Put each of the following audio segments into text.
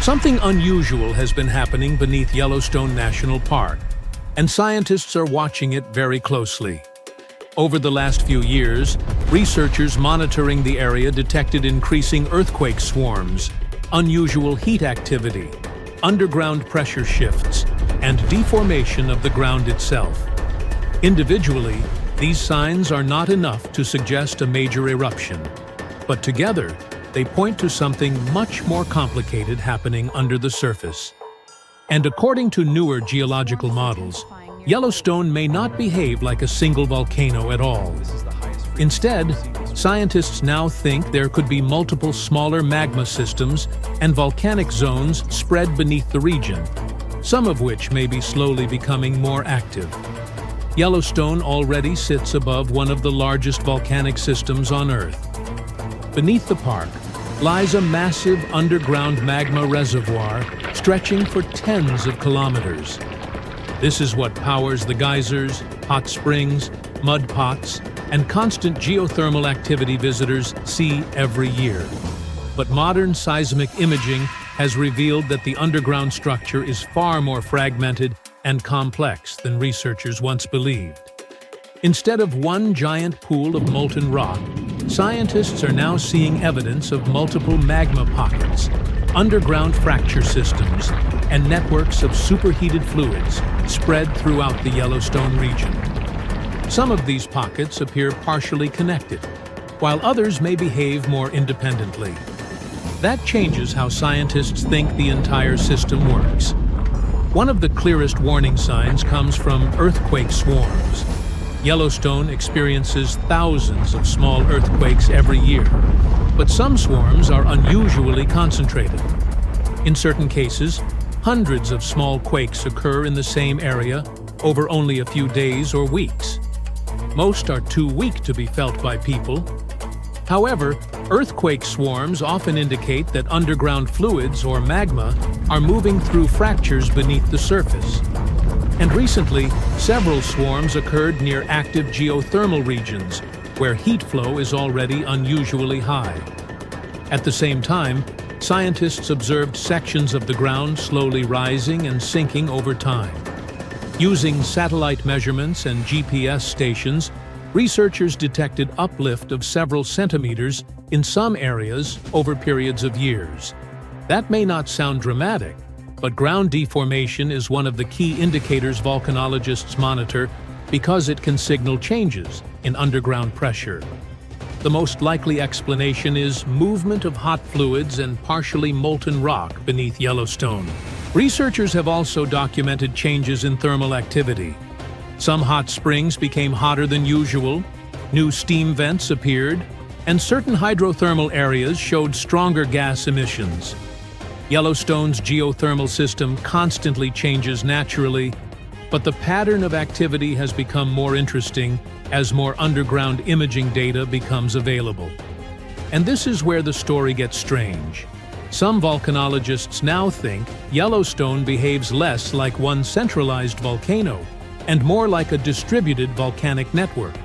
Something unusual has been happening beneath Yellowstone National Park, and scientists are watching it very closely. Over the last few years, researchers monitoring the area detected increasing earthquake swarms, unusual heat activity, underground pressure shifts, and deformation of the ground itself. Individually, these signs are not enough to suggest a major eruption, but together, they point to something much more complicated happening under the surface. And according to newer geological models, Yellowstone may not behave like a single volcano at all. Instead, scientists now think there could be multiple smaller magma systems and volcanic zones spread beneath the region, some of which may be slowly becoming more active. Yellowstone already sits above one of the largest volcanic systems on Earth. Beneath the park lies a massive underground magma reservoir stretching for tens of kilometers. This is what powers the geysers, hot springs, mud pots, and constant geothermal activity visitors see every year. But modern seismic imaging has revealed that the underground structure is far more fragmented and complex than researchers once believed. Instead of one giant pool of molten rock, scientists are now seeing evidence of multiple magma pockets, underground fracture systems, and networks of superheated fluids spread throughout the Yellowstone region. Some of these pockets appear partially connected, while others may behave more independently. That changes how scientists think the entire system works. One of the clearest warning signs comes from earthquake swarms. Yellowstone experiences thousands of small earthquakes every year, but some swarms are unusually concentrated. In certain cases, hundreds of small quakes occur in the same area over only a few days or weeks. Most are too weak to be felt by people. However, earthquake swarms often indicate that underground fluids or magma are moving through fractures beneath the surface. And recently, several swarms occurred near active geothermal regions, where heat flow is already unusually high. At the same time, scientists observed sections of the ground slowly rising and sinking over time. Using satellite measurements and GPS stations, researchers detected uplift of several centimeters in some areas over periods of years. That may not sound dramatic, but ground deformation is one of the key indicators volcanologists monitor because it can signal changes in underground pressure. The most likely explanation is movement of hot fluids and partially molten rock beneath Yellowstone. Researchers have also documented changes in thermal activity. Some hot springs became hotter than usual, new steam vents appeared, and certain hydrothermal areas showed stronger gas emissions. Yellowstone's geothermal system constantly changes naturally, but the pattern of activity has become more interesting as more underground imaging data becomes available. And this is where the story gets strange. Some volcanologists now think Yellowstone behaves less like one centralized volcano and more like a distributed volcanic network.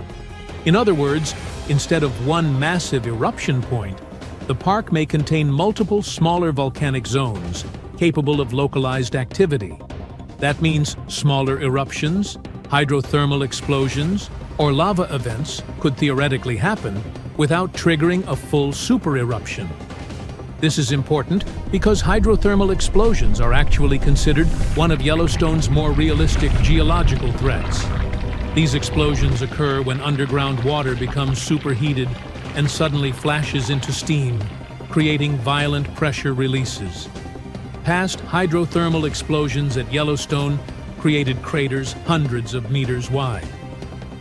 In other words, instead of one massive eruption point, the park may contain multiple smaller volcanic zones capable of localized activity. That means smaller eruptions, hydrothermal explosions, or lava events could theoretically happen without triggering a full supereruption. This is important because hydrothermal explosions are actually considered one of Yellowstone's more realistic geological threats. These explosions occur when underground water becomes superheated and suddenly flashes into steam, creating violent pressure releases. Past hydrothermal explosions at Yellowstone created craters hundreds of meters wide.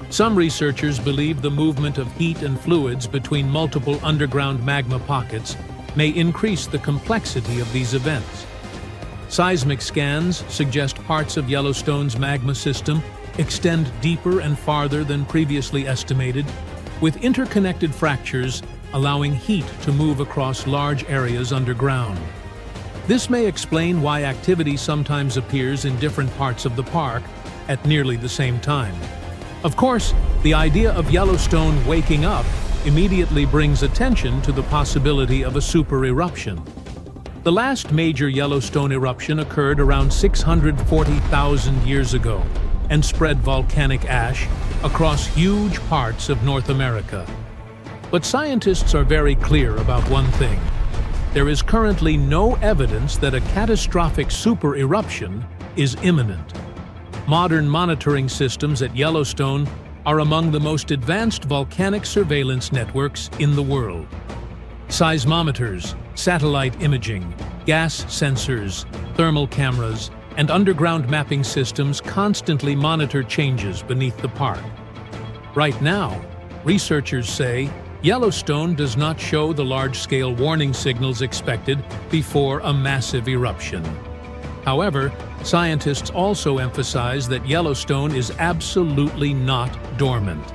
Some researchers believe the movement of heat and fluids between multiple underground magma pockets may increase the complexity of these events. Seismic scans suggest parts of Yellowstone's magma system extend deeper and farther than previously estimated, with interconnected fractures allowing heat to move across large areas underground. This may explain why activity sometimes appears in different parts of the park at nearly the same time. Of course, the idea of Yellowstone waking up immediately brings attention to the possibility of a super eruption. The last major Yellowstone eruption occurred around 640,000 years ago and spread volcanic ash across huge parts of North America. But scientists are very clear about one thing. There is currently no evidence that a catastrophic super eruption is imminent. Modern monitoring systems at Yellowstone are among the most advanced volcanic surveillance networks in the world. Seismometers, satellite imaging, gas sensors, thermal cameras, and underground mapping systems constantly monitor changes beneath the park. Right now, researchers say Yellowstone does not show the large-scale warning signals expected before a massive eruption. However, scientists also emphasize that Yellowstone is absolutely not dormant.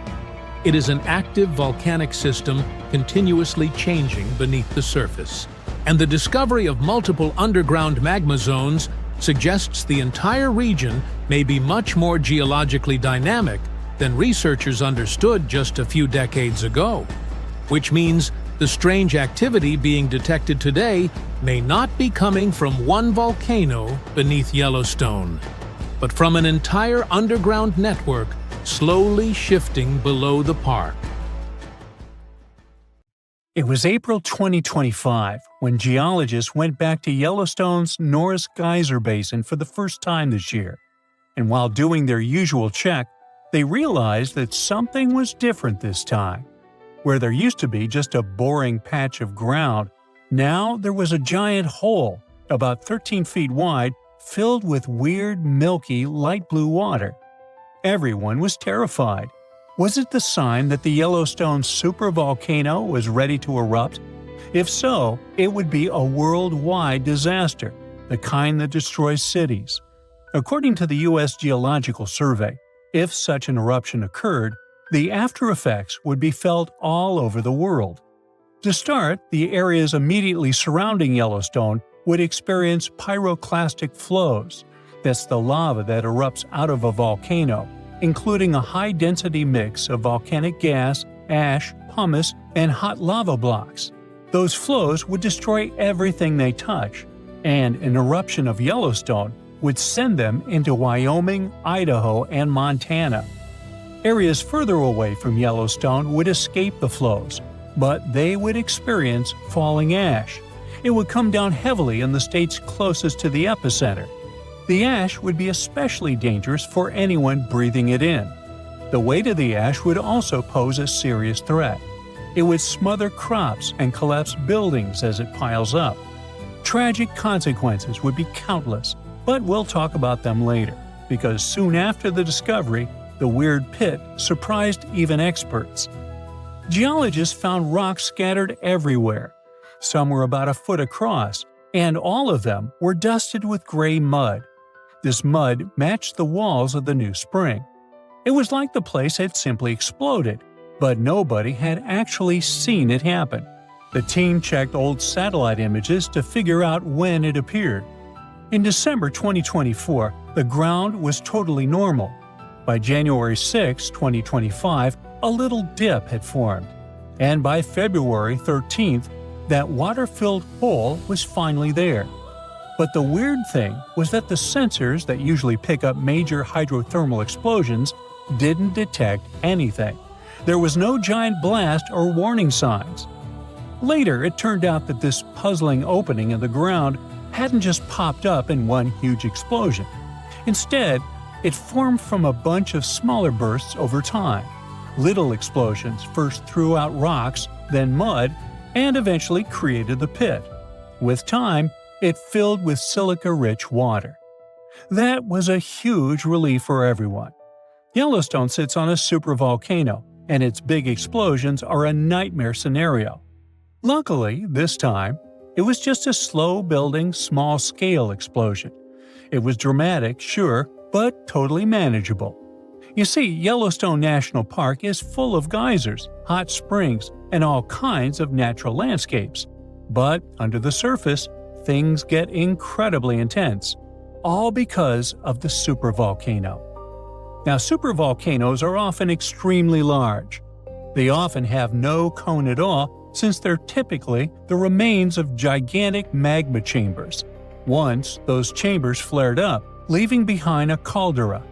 It is an active volcanic system continuously changing beneath the surface. And the discovery of multiple underground magma zones suggests the entire region may be much more geologically dynamic than researchers understood just a few decades ago. Which means the strange activity being detected today may not be coming from one volcano beneath Yellowstone, but from an entire underground network slowly shifting below the park. It was April 2025 when geologists went back to Yellowstone's Norris Geyser Basin for the first time this year. And while doing their usual check, they realized that something was different this time. Where there used to be just a boring patch of ground, now there was a giant hole, about 13 feet wide, filled with weird, milky, light blue water. Everyone was terrified. Was it the sign that the Yellowstone supervolcano was ready to erupt? If so, it would be a worldwide disaster, the kind that destroys cities. According to the U.S. Geological Survey, if such an eruption occurred, the after effects would be felt all over the world. To start, the areas immediately surrounding Yellowstone would experience pyroclastic flows. That's the lava that erupts out of a volcano, including a high-density mix of volcanic gas, ash, pumice, and hot lava blocks. Those flows would destroy everything they touch, and an eruption of Yellowstone would send them into Wyoming, Idaho, and Montana. Areas further away from Yellowstone would escape the flows, but they would experience falling ash. It would come down heavily in the states closest to the epicenter. The ash would be especially dangerous for anyone breathing it in. The weight of the ash would also pose a serious threat. It would smother crops and collapse buildings as it piles up. Tragic consequences would be countless, but we'll talk about them later, because soon after the discovery, the weird pit surprised even experts. Geologists found rocks scattered everywhere. Some were about a foot across, and all of them were dusted with gray mud. This mud matched the walls of the new spring. It was like the place had simply exploded, but nobody had actually seen it happen. The team checked old satellite images to figure out when it appeared. In December 2024, the ground was totally normal. By January 6, 2025, a little dip had formed. And by February 13th, that water-filled hole was finally there. But the weird thing was that the sensors that usually pick up major hydrothermal explosions didn't detect anything. There was no giant blast or warning signs. Later, it turned out that this puzzling opening in the ground hadn't just popped up in one huge explosion. Instead, it formed from a bunch of smaller bursts over time. Little explosions first threw out rocks, then mud, and eventually created the pit. With time, it filled with silica-rich water. That was a huge relief for everyone. Yellowstone sits on a supervolcano, and its big explosions are a nightmare scenario. Luckily, this time, it was just a slow-building, small-scale explosion. It was dramatic, sure, but totally manageable. You see, Yellowstone National Park is full of geysers, hot springs, and all kinds of natural landscapes. But under the surface, things get incredibly intense, all because of the supervolcano. Now, supervolcanoes are often extremely large. They often have no cone at all since they're typically the remains of gigantic magma chambers. Once, those chambers flared up, leaving behind a caldera.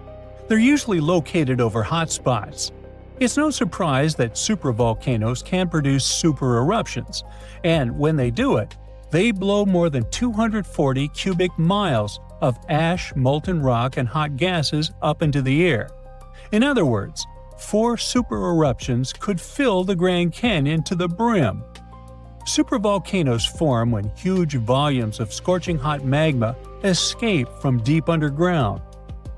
They're usually located over hotspots. It's no surprise that supervolcanoes can produce super eruptions, and when they do it, they blow more than 240 cubic miles of ash, molten rock, and hot gases up into the air. In other words, 4 super eruptions could fill the Grand Canyon to the brim. Supervolcanoes form when huge volumes of scorching hot magma escape from deep underground.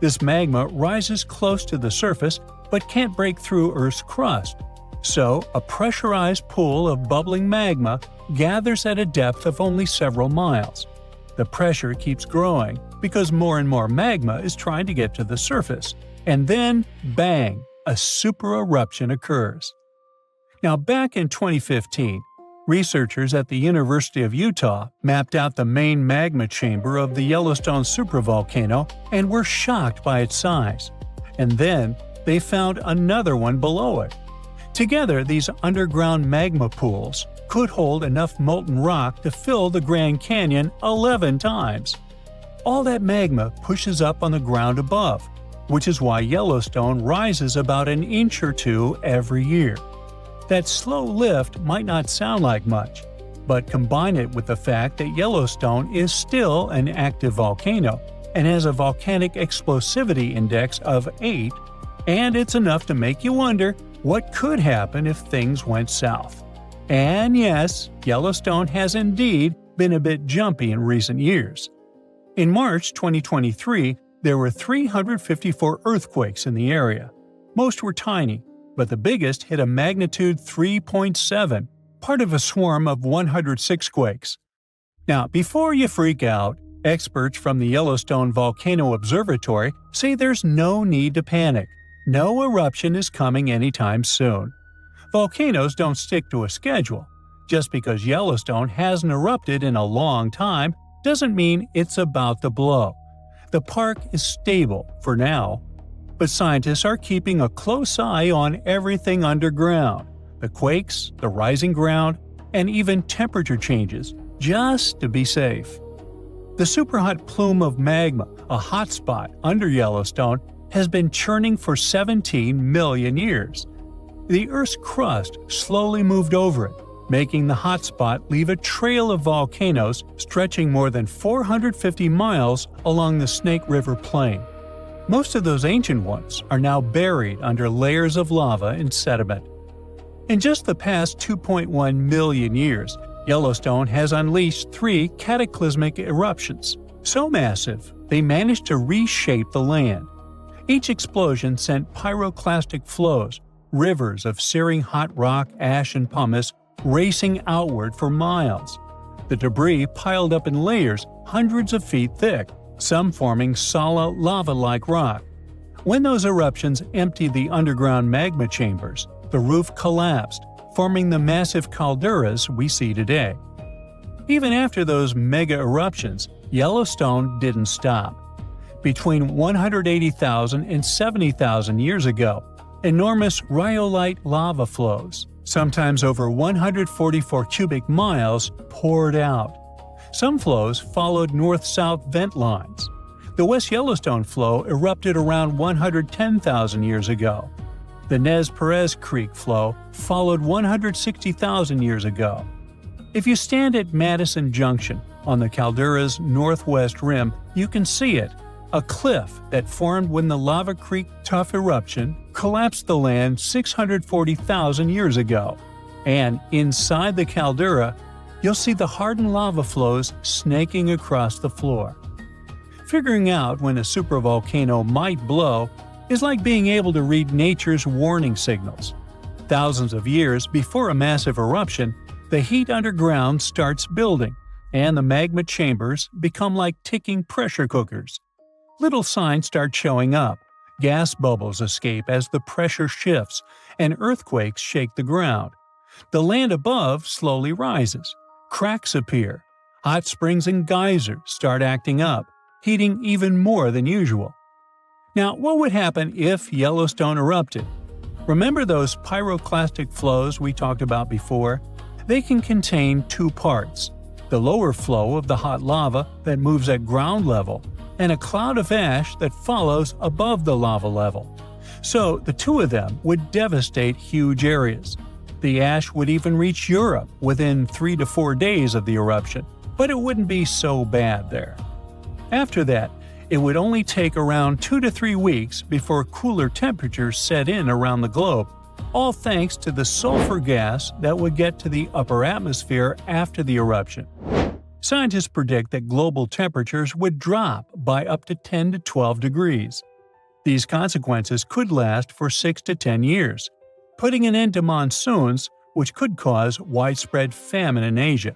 This magma rises close to the surface but can't break through Earth's crust. So, a pressurized pool of bubbling magma gathers at a depth of only several miles. The pressure keeps growing because more and more magma is trying to get to the surface. And then, bang, a super eruption occurs. Now, back in 2015, researchers at the University of Utah mapped out the main magma chamber of the Yellowstone supervolcano and were shocked by its size. And then, they found another one below it. Together, these underground magma pools could hold enough molten rock to fill the Grand Canyon 11 times. All that magma pushes up on the ground above, which is why Yellowstone rises about an inch or two every year. That slow lift might not sound like much, but combine it with the fact that Yellowstone is still an active volcano and has a volcanic explosivity index of 8, and it's enough to make you wonder what could happen if things went south. And yes, Yellowstone has indeed been a bit jumpy in recent years. In March 2023, there were 354 earthquakes in the area. Most were tiny, but the biggest hit a magnitude 3.7, part of a swarm of 106 quakes. Now, before you freak out, experts from the Yellowstone Volcano Observatory say there's no need to panic. No eruption is coming anytime soon. Volcanoes don't stick to a schedule. Just because Yellowstone hasn't erupted in a long time doesn't mean it's about to blow. The park is stable for now, but scientists are keeping a close eye on everything underground, the quakes, the rising ground, and even temperature changes, just to be safe. The superhot plume of magma, a hotspot under Yellowstone, has been churning for 17 million years. The Earth's crust slowly moved over it, making the hotspot leave a trail of volcanoes stretching more than 450 miles along the Snake River Plain. Most of those ancient ones are now buried under layers of lava and sediment. In just the past 2.1 million years, Yellowstone has unleashed 3 cataclysmic eruptions, so massive they managed to reshape the land. Each explosion sent pyroclastic flows, rivers of searing hot rock, ash, and pumice racing outward for miles. The debris piled up in layers hundreds of feet thick, some forming solid lava-like rock. When those eruptions emptied the underground magma chambers, the roof collapsed, forming the massive calderas we see today. Even after those mega eruptions, Yellowstone didn't stop. Between 180,000 and 70,000 years ago, enormous rhyolite lava flows, sometimes over 144 cubic miles, poured out. Some flows followed north-south vent lines. The West Yellowstone flow erupted around 110,000 years ago. The Nez Perez Creek flow followed 160,000 years ago. If you stand at Madison Junction on the caldera's northwest rim, you can see it, a cliff that formed when the Lava Creek Tuff eruption collapsed the land 640,000 years ago. And inside the caldera, you'll see the hardened lava flows snaking across the floor. Figuring out when a supervolcano might blow is like being able to read nature's warning signals. Thousands of years before a massive eruption, the heat underground starts building, and the magma chambers become like ticking pressure cookers. Little signs start showing up. Gas bubbles escape as the pressure shifts, and earthquakes shake the ground. The land above slowly rises. Cracks appear. Hot springs and geysers start acting up, heating even more than usual. Now, what would happen if Yellowstone erupted? Remember those pyroclastic flows we talked about before? They can contain two parts: the lower flow of the hot lava that moves at ground level, and a cloud of ash that follows above the lava level. So the two of them would devastate huge areas. The ash would even reach Europe within 3 to 4 days of the eruption, but it wouldn't be so bad there. After that, it would only take around 2 to 3 weeks before cooler temperatures set in around the globe, all thanks to the sulfur gas that would get to the upper atmosphere after the eruption. Scientists predict that global temperatures would drop by up to 10 to 12 degrees. These consequences could last for 6 to 10 years, putting an end to monsoons, which could cause widespread famine in Asia.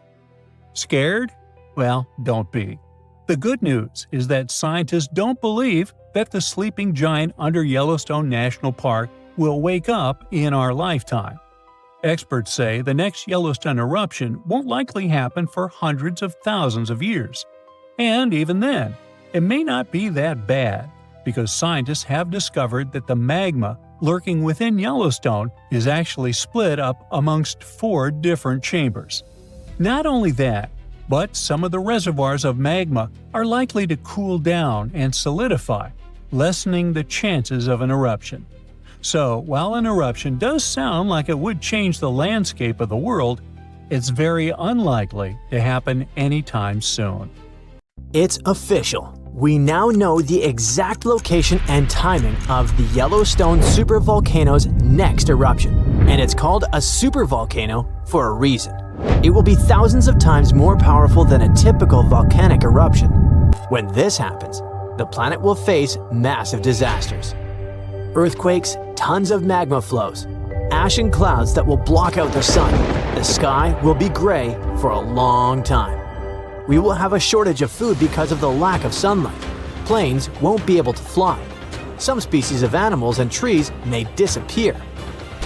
Scared? Well, don't be. The good news is that scientists don't believe that the sleeping giant under Yellowstone National Park will wake up in our lifetime. Experts say the next Yellowstone eruption won't likely happen for hundreds of thousands of years. And even then, it may not be that bad, because scientists have discovered that the magma lurking within Yellowstone is actually split up amongst 4 different chambers. Not only that, but some of the reservoirs of magma are likely to cool down and solidify, lessening the chances of an eruption. So, while an eruption does sound like it would change the landscape of the world, it's very unlikely to happen anytime soon. It's official. We now know the exact location and timing of the Yellowstone supervolcano's next eruption, and it's called a supervolcano for a reason. It will be thousands of times more powerful than a typical volcanic eruption. When this happens, the planet will face massive disasters. Earthquakes, tons of magma flows, ash and clouds that will block out the sun. The sky will be gray for a long time. We will have a shortage of food because of the lack of sunlight. Planes won't be able to fly. Some species of animals and trees may disappear.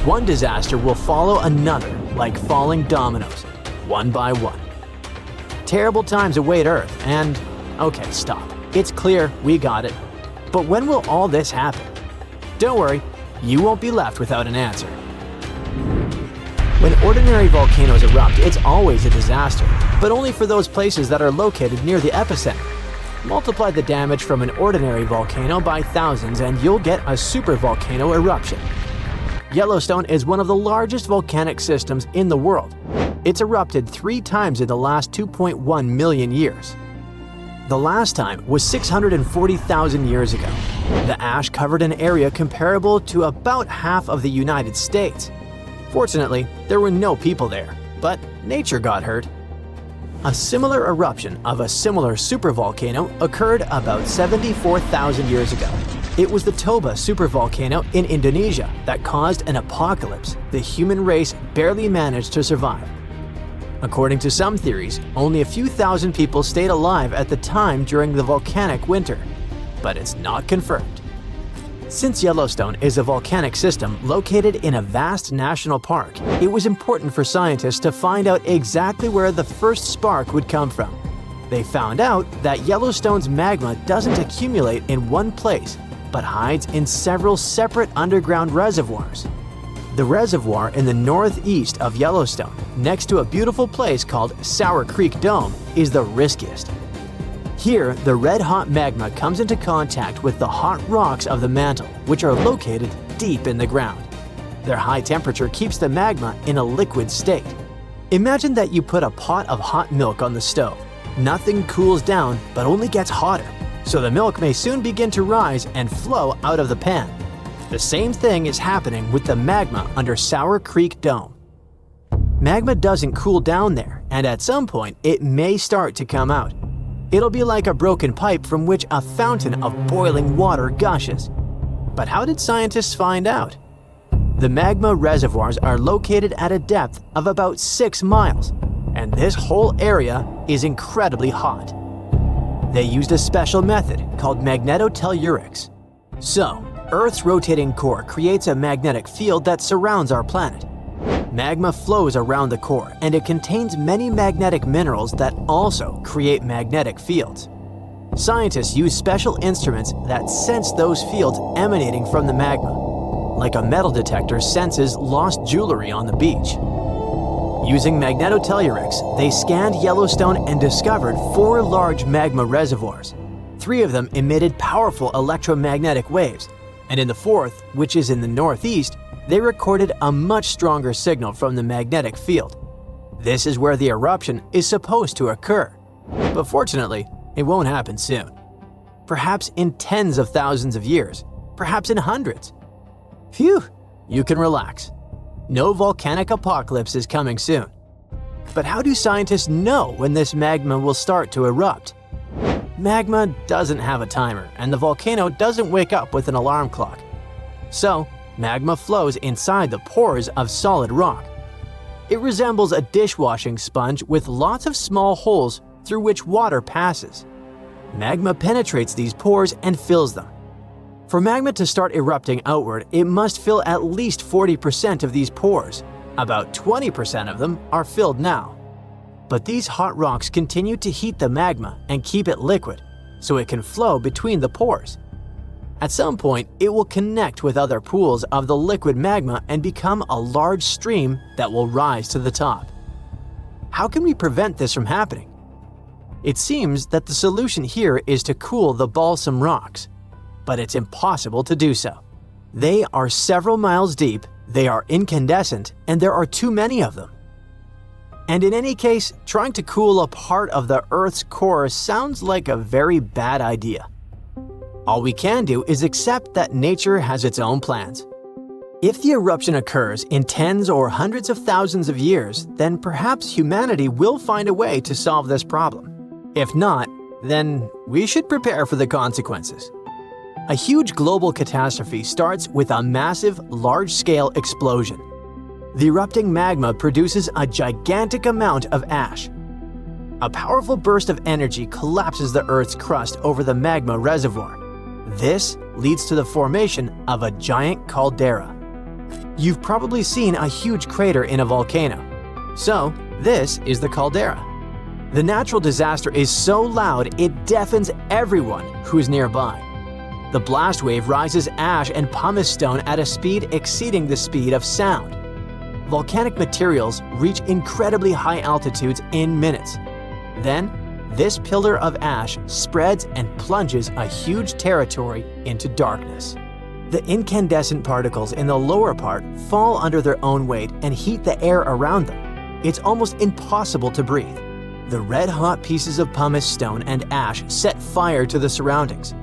One disaster will follow another, like falling dominoes, one by one. Terrible times await Earth, and… okay, stop. It's clear, we got it. But when will all this happen? Don't worry, you won't be left without an answer. When ordinary volcanoes erupt, it's always a disaster, but only for those places that are located near the epicenter. Multiply the damage from an ordinary volcano by thousands and you'll get a supervolcano eruption. Yellowstone is one of the largest volcanic systems in the world. It's erupted 3 times in the last 2.1 million years. The last time was 640,000 years ago. The ash covered an area comparable to about half of the United States. Fortunately, there were no people there, but nature got hurt. A similar eruption of a similar supervolcano occurred about 74,000 years ago. It was the Toba supervolcano in Indonesia that caused an apocalypse the human race barely managed to survive. According to some theories, only a few thousand people stayed alive at the time during the volcanic winter, but it's not confirmed. Since Yellowstone is a volcanic system located in a vast national park, it was important for scientists to find out exactly where the first spark would come from. They found out that Yellowstone's magma doesn't accumulate in one place, but hides in several separate underground reservoirs. The reservoir in the northeast of Yellowstone, next to a beautiful place called Sour Creek Dome, is the riskiest. Here, the red-hot magma comes into contact with the hot rocks of the mantle, which are located deep in the ground. Their high temperature keeps the magma in a liquid state. Imagine that you put a pot of hot milk on the stove. Nothing cools down, but only gets hotter, so the milk may soon begin to rise and flow out of the pan. The same thing is happening with the magma under Sour Creek Dome. Magma doesn't cool down there, and at some point, it may start to come out. It'll be like a broken pipe from which a fountain of boiling water gushes. But how did scientists find out? The magma reservoirs are located at a depth of about 6 miles, and this whole area is incredibly hot. They used a special method called magnetotellurics. So, Earth's rotating core creates a magnetic field that surrounds our planet. Magma flows around the core, and it contains many magnetic minerals that also create magnetic fields. Scientists use special instruments that sense those fields emanating from the magma, like a metal detector senses lost jewelry on the beach. Using magnetotellurics, they scanned Yellowstone and discovered 4 large magma reservoirs. 3 of them emitted powerful electromagnetic waves, and in the 4th, which is in the northeast, they recorded a much stronger signal from the magnetic field. This is where the eruption is supposed to occur. But fortunately, it won't happen soon. Perhaps in tens of thousands of years, perhaps in hundreds. Phew, you can relax. No volcanic apocalypse is coming soon. But how do scientists know when this magma will start to erupt? Magma doesn't have a timer, and the volcano doesn't wake up with an alarm clock. So, magma flows inside the pores of solid rock. It resembles a dishwashing sponge with lots of small holes through which water passes. Magma penetrates these pores and fills them. For magma to start erupting outward, it must fill at least 40% of these pores. About 20% of them are filled now. But these hot rocks continue to heat the magma and keep it liquid, so it can flow between the pores. At some point, it will connect with other pools of the liquid magma and become a large stream that will rise to the top. How can we prevent this from happening? It seems that the solution here is to cool the balsam rocks, but it's impossible to do so. They are several miles deep, they are incandescent, and there are too many of them. And in any case, trying to cool a part of the Earth's core sounds like a very bad idea. All we can do is accept that nature has its own plans. If the eruption occurs in tens or hundreds of thousands of years, then perhaps humanity will find a way to solve this problem. If not, then we should prepare for the consequences. A huge global catastrophe starts with a massive, large-scale explosion. The erupting magma produces a gigantic amount of ash. A powerful burst of energy collapses the Earth's crust over the magma reservoir. This leads to the formation of a giant caldera. You've probably seen a huge crater in a volcano. So, this is the caldera. The natural disaster is so loud it deafens everyone who's nearby. The blast wave rises ash and pumice stone at a speed exceeding the speed of sound. Volcanic materials reach incredibly high altitudes in minutes. Then, this pillar of ash spreads and plunges a huge territory into darkness. The incandescent particles in the lower part fall under their own weight and heat the air around them. It's almost impossible to breathe. The red-hot pieces of pumice stone and ash set fire to the surroundings.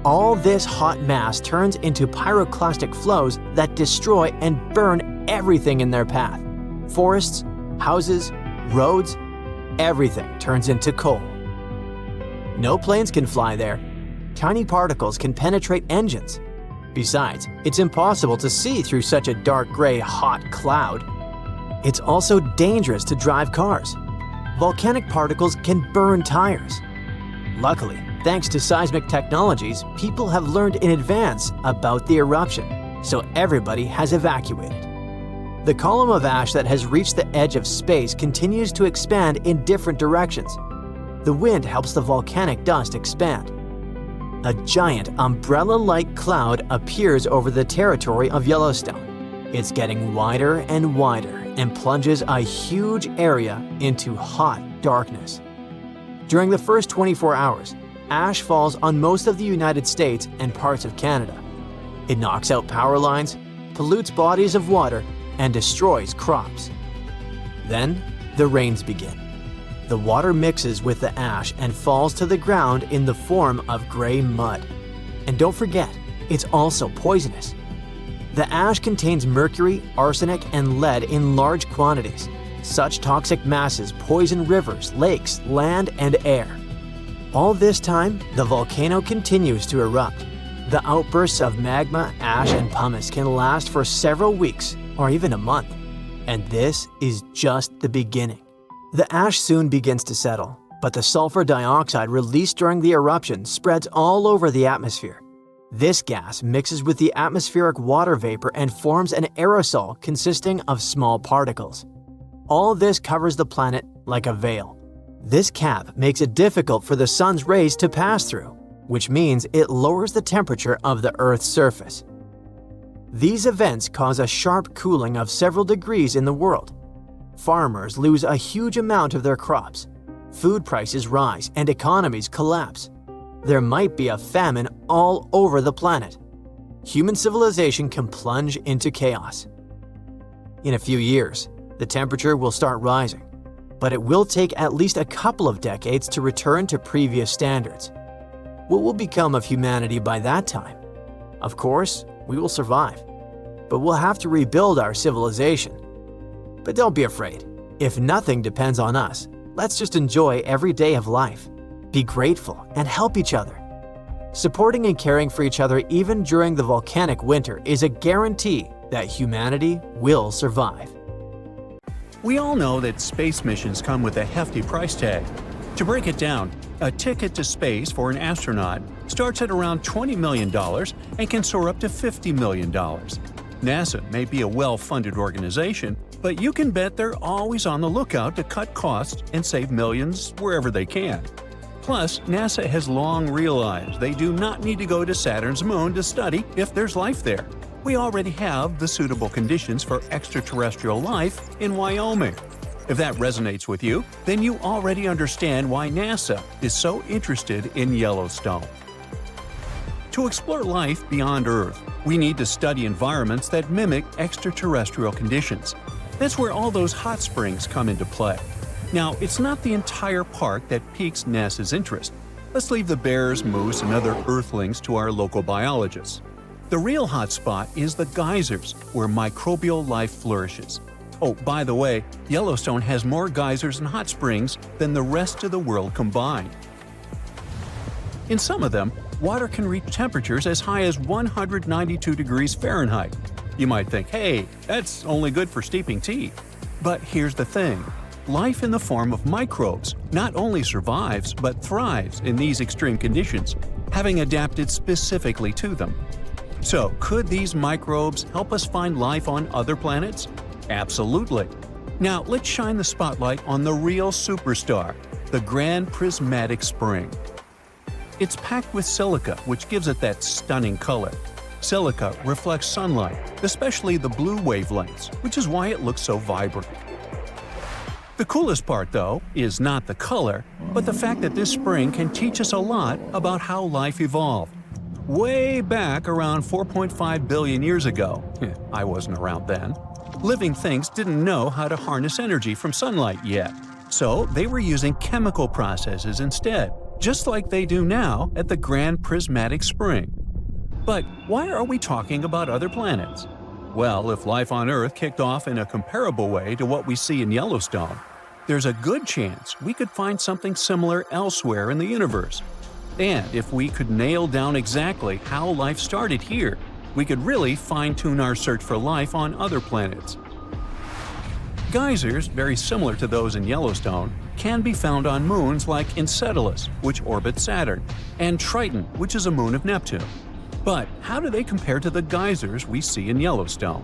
All this hot mass turns into pyroclastic flows that destroy and burn everything in their path. Forests, houses, roads, everything turns into coal. No planes can fly there. Tiny particles can penetrate engines. Besides, it's impossible to see through such a dark gray, hot cloud. It's also dangerous to drive cars. Volcanic particles can burn tires. Luckily, thanks to seismic technologies, people have learned in advance about the eruption, so everybody has evacuated. The column of ash that has reached the edge of space continues to expand in different directions. The wind helps the volcanic dust expand. A giant umbrella-like cloud appears over the territory of Yellowstone. It's getting wider and wider and plunges a huge area into hot darkness. During the first 24 hours, ash falls on most of the United States and parts of Canada. It knocks out power lines, pollutes bodies of water, and destroys crops. Then, the rains begin. The water mixes with the ash and falls to the ground in the form of gray mud. And don't forget, it's also poisonous. The ash contains mercury, arsenic, and lead in large quantities. Such toxic masses poison rivers, lakes, land, and air. All this time, the volcano continues to erupt. The outbursts of magma, ash, and pumice can last for several weeks or even a month. And this is just the beginning. The ash soon begins to settle, but the sulfur dioxide released during the eruption spreads all over the atmosphere. This gas mixes with the atmospheric water vapor and forms an aerosol consisting of small particles. All this covers the planet like a veil. This cap makes it difficult for the sun's rays to pass through, which means it lowers the temperature of the Earth's surface. These events cause a sharp cooling of several degrees in the world. Farmers lose a huge amount of their crops. Food prices rise and economies collapse. There might be a famine all over the planet. Human civilization can plunge into chaos. In a few years, the temperature will start rising, but it will take at least a couple of decades to return to previous standards. What will become of humanity by that time? Of course, we will survive, but we'll have to rebuild our civilization. But don't be afraid. If nothing depends on us, let's just enjoy every day of life. Be grateful and help each other. Supporting and caring for each other even during the volcanic winter is a guarantee that humanity will survive. We all know that space missions come with a hefty price tag. To break it down, a ticket to space for an astronaut starts at around $20 million and can soar up to $50 million. NASA may be a well-funded organization, but you can bet they're always on the lookout to cut costs and save millions wherever they can. Plus, NASA has long realized they do not need to go to Saturn's moon to study if there's life there. We already have the suitable conditions for extraterrestrial life in Wyoming. If that resonates with you, then you already understand why NASA is so interested in Yellowstone. To explore life beyond Earth, we need to study environments that mimic extraterrestrial conditions. That's where all those hot springs come into play. Now, it's not the entire park that piques NASA's interest. Let's leave the bears, moose, and other Earthlings to our local biologists. The real hotspot is the geysers, where microbial life flourishes. Oh, by the way, Yellowstone has more geysers and hot springs than the rest of the world combined. In some of them, water can reach temperatures as high as 192 degrees Fahrenheit. You might think, hey, that's only good for steeping tea. But here's the thing. Life in the form of microbes not only survives but thrives in these extreme conditions, having adapted specifically to them. So, could these microbes help us find life on other planets? Absolutely. Now, let's shine the spotlight on the real superstar, the Grand Prismatic Spring. It's packed with silica, which gives it that stunning color. Silica reflects sunlight, especially the blue wavelengths, which is why it looks so vibrant. The coolest part, though, is not the color, but the fact that this spring can teach us a lot about how life evolved. Way back around 4.5 billion years ago, I wasn't around then, living things didn't know how to harness energy from sunlight yet, so they were using chemical processes instead, just like they do now at the Grand Prismatic Spring. But why are we talking about other planets? Well, if life on Earth kicked off in a comparable way to what we see in Yellowstone, there's a good chance we could find something similar elsewhere in the universe. And if we could nail down exactly how life started here, we could really fine-tune our search for life on other planets. Geysers, very similar to those in Yellowstone, can be found on moons like Enceladus, which orbits Saturn, and Triton, which is a moon of Neptune. But how do they compare to the geysers we see in Yellowstone?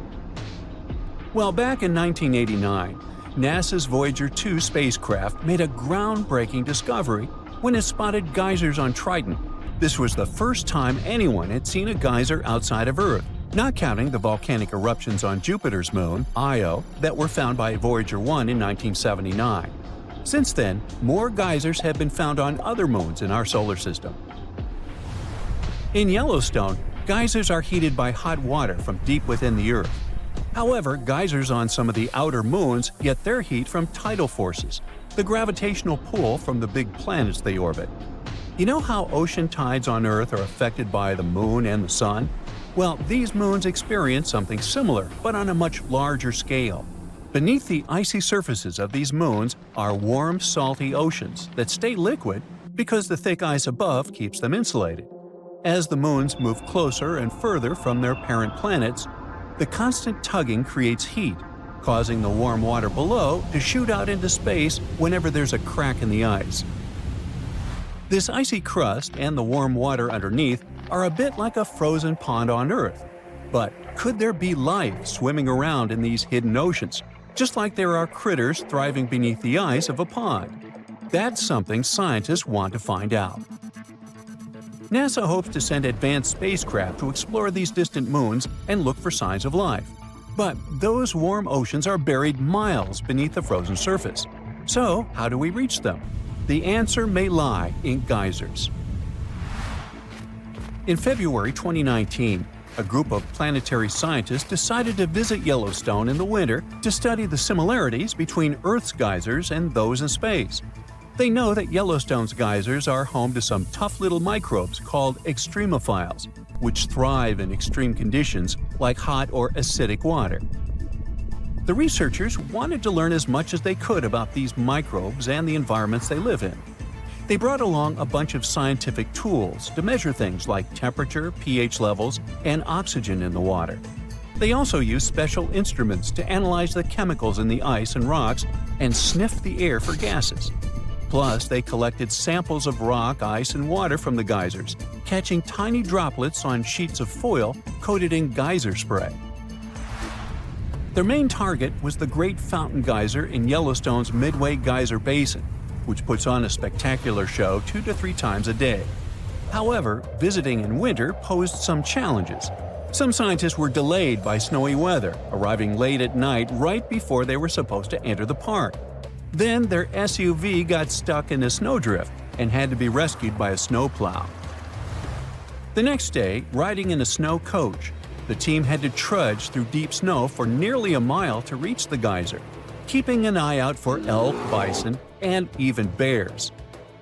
Well, back in 1989, NASA's Voyager 2 spacecraft made a groundbreaking discovery when it spotted geysers on Triton. This was the first time anyone had seen a geyser outside of Earth, not counting the volcanic eruptions on Jupiter's moon, Io, that were found by Voyager 1 in 1979. Since then, more geysers have been found on other moons in our solar system. In Yellowstone, geysers are heated by hot water from deep within the Earth. However, geysers on some of the outer moons get their heat from tidal forces, the gravitational pull from the big planets they orbit. You know how ocean tides on Earth are affected by the moon and the sun? Well, these moons experience something similar, but on a much larger scale. Beneath the icy surfaces of these moons are warm, salty oceans that stay liquid because the thick ice above keeps them insulated. As the moons move closer and further from their parent planets, the constant tugging creates heat, causing the warm water below to shoot out into space whenever there's a crack in the ice. This icy crust and the warm water underneath are a bit like a frozen pond on Earth. But could there be life swimming around in these hidden oceans, just like there are critters thriving beneath the ice of a pond? That's something scientists want to find out. NASA hopes to send advanced spacecraft to explore these distant moons and look for signs of life. But those warm oceans are buried miles beneath the frozen surface. So, how do we reach them? The answer may lie in geysers. In February 2019, a group of planetary scientists decided to visit Yellowstone in the winter to study the similarities between Earth's geysers and those in space. They know that Yellowstone's geysers are home to some tough little microbes called extremophiles, which thrive in extreme conditions like hot or acidic water. The researchers wanted to learn as much as they could about these microbes and the environments they live in. They brought along a bunch of scientific tools to measure things like temperature, pH levels, and oxygen in the water. They also used special instruments to analyze the chemicals in the ice and rocks and sniff the air for gases. Plus, they collected samples of rock, ice, and water from the geysers, catching tiny droplets on sheets of foil coated in geyser spray. Their main target was the Great Fountain Geyser in Yellowstone's Midway Geyser Basin, which puts on a spectacular show 2 to 3 times a day. However, visiting in winter posed some challenges. Some scientists were delayed by snowy weather, arriving late at night right before they were supposed to enter the park. Then their SUV got stuck in a snowdrift and had to be rescued by a snowplow. The next day, riding in a snow coach, the team had to trudge through deep snow for nearly a mile to reach the geyser, keeping an eye out for elk, bison, and even bears.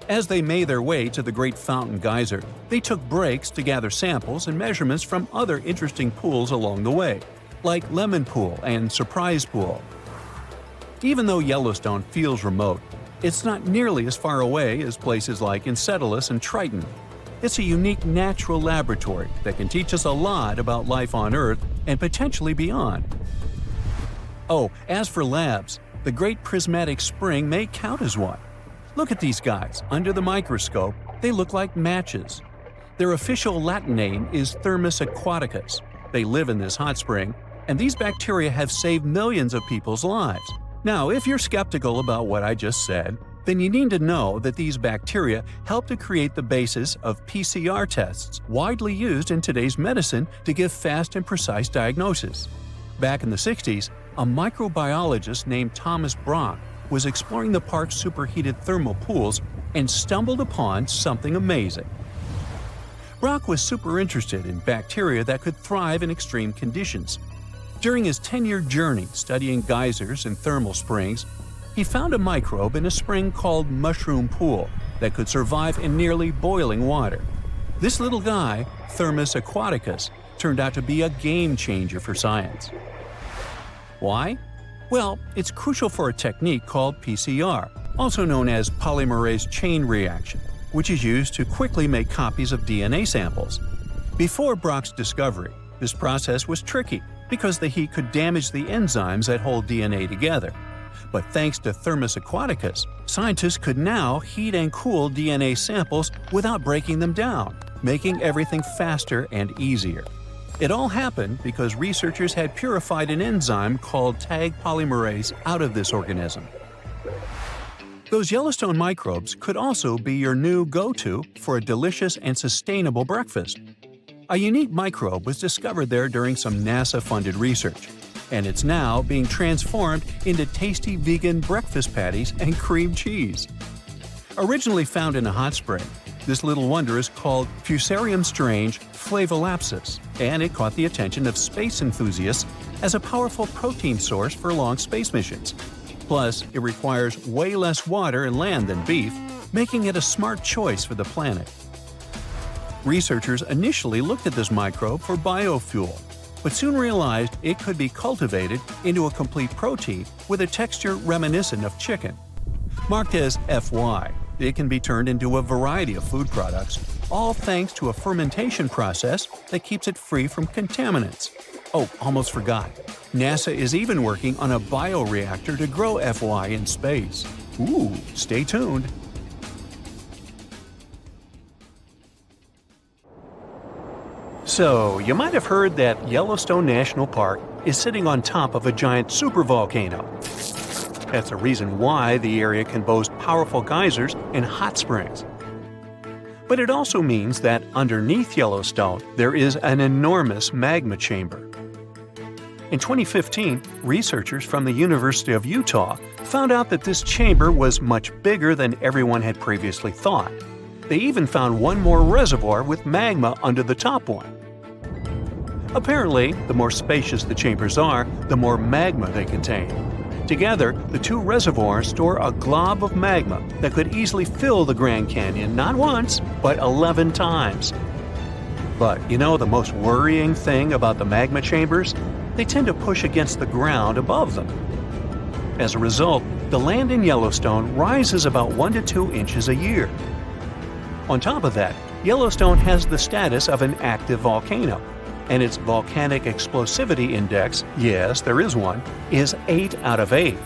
As they made their way to the Great Fountain Geyser, they took breaks to gather samples and measurements from other interesting pools along the way, like Lemon Pool and Surprise Pool. Even though Yellowstone feels remote, it's not nearly as far away as places like Enceladus and Triton. It's a unique natural laboratory that can teach us a lot about life on Earth and potentially beyond. Oh, as for labs, the Great Prismatic Spring may count as one. Look at these guys. Under the microscope, they look like matches. Their official Latin name is Thermus aquaticus. They live in this hot spring, and these bacteria have saved millions of people's lives. Now, if you're skeptical about what I just said, then you need to know that these bacteria help to create the basis of PCR tests widely used in today's medicine to give fast and precise diagnosis. Back in the 60s, a microbiologist named Thomas Brock was exploring the park's superheated thermal pools and stumbled upon something amazing. Brock was super interested in bacteria that could thrive in extreme conditions. During his 10-year journey studying geysers and thermal springs, he found a microbe in a spring called Mushroom Pool that could survive in nearly boiling water. This little guy, Thermus aquaticus, turned out to be a game changer for science. Why? Well, it's crucial for a technique called PCR, also known as polymerase chain reaction, which is used to quickly make copies of DNA samples. Before Brock's discovery, this process was tricky because the heat could damage the enzymes that hold DNA together. But thanks to Thermus aquaticus, scientists could now heat and cool DNA samples without breaking them down, making everything faster and easier. It all happened because researchers had purified an enzyme called tag polymerase out of this organism. Those Yellowstone microbes could also be your new go-to for a delicious and sustainable breakfast. A unique microbe was discovered there during some NASA-funded research, and it's now being transformed into tasty vegan breakfast patties and cream cheese. Originally found in a hot spring, this little wonder is called Fusarium strange flavolapsus, and it caught the attention of space enthusiasts as a powerful protein source for long space missions. Plus, it requires way less water and land than beef, making it a smart choice for the planet. Researchers initially looked at this microbe for biofuel, but soon realized it could be cultivated into a complete protein with a texture reminiscent of chicken. Marked as FY, it can be turned into a variety of food products, all thanks to a fermentation process that keeps it free from contaminants. Oh, almost forgot. NASA is even working on a bioreactor to grow FY in space. Ooh, stay tuned. So, you might have heard that Yellowstone National Park is sitting on top of a giant supervolcano. That's the reason why the area can boast powerful geysers and hot springs. But it also means that underneath Yellowstone, there is an enormous magma chamber. In 2015, researchers from the University of Utah found out that this chamber was much bigger than everyone had previously thought. They even found one more reservoir with magma under the top one. Apparently, the more spacious the chambers are, the more magma they contain. Together, the two reservoirs store a glob of magma that could easily fill the Grand Canyon not once, but 11 times. But you know the most worrying thing about the magma chambers? They tend to push against the ground above them. As a result, the land in Yellowstone rises about 1 to 2 inches a year. On top of that, Yellowstone has the status of an active volcano, and its volcanic explosivity index, yes, there is one, is 8 out of 8.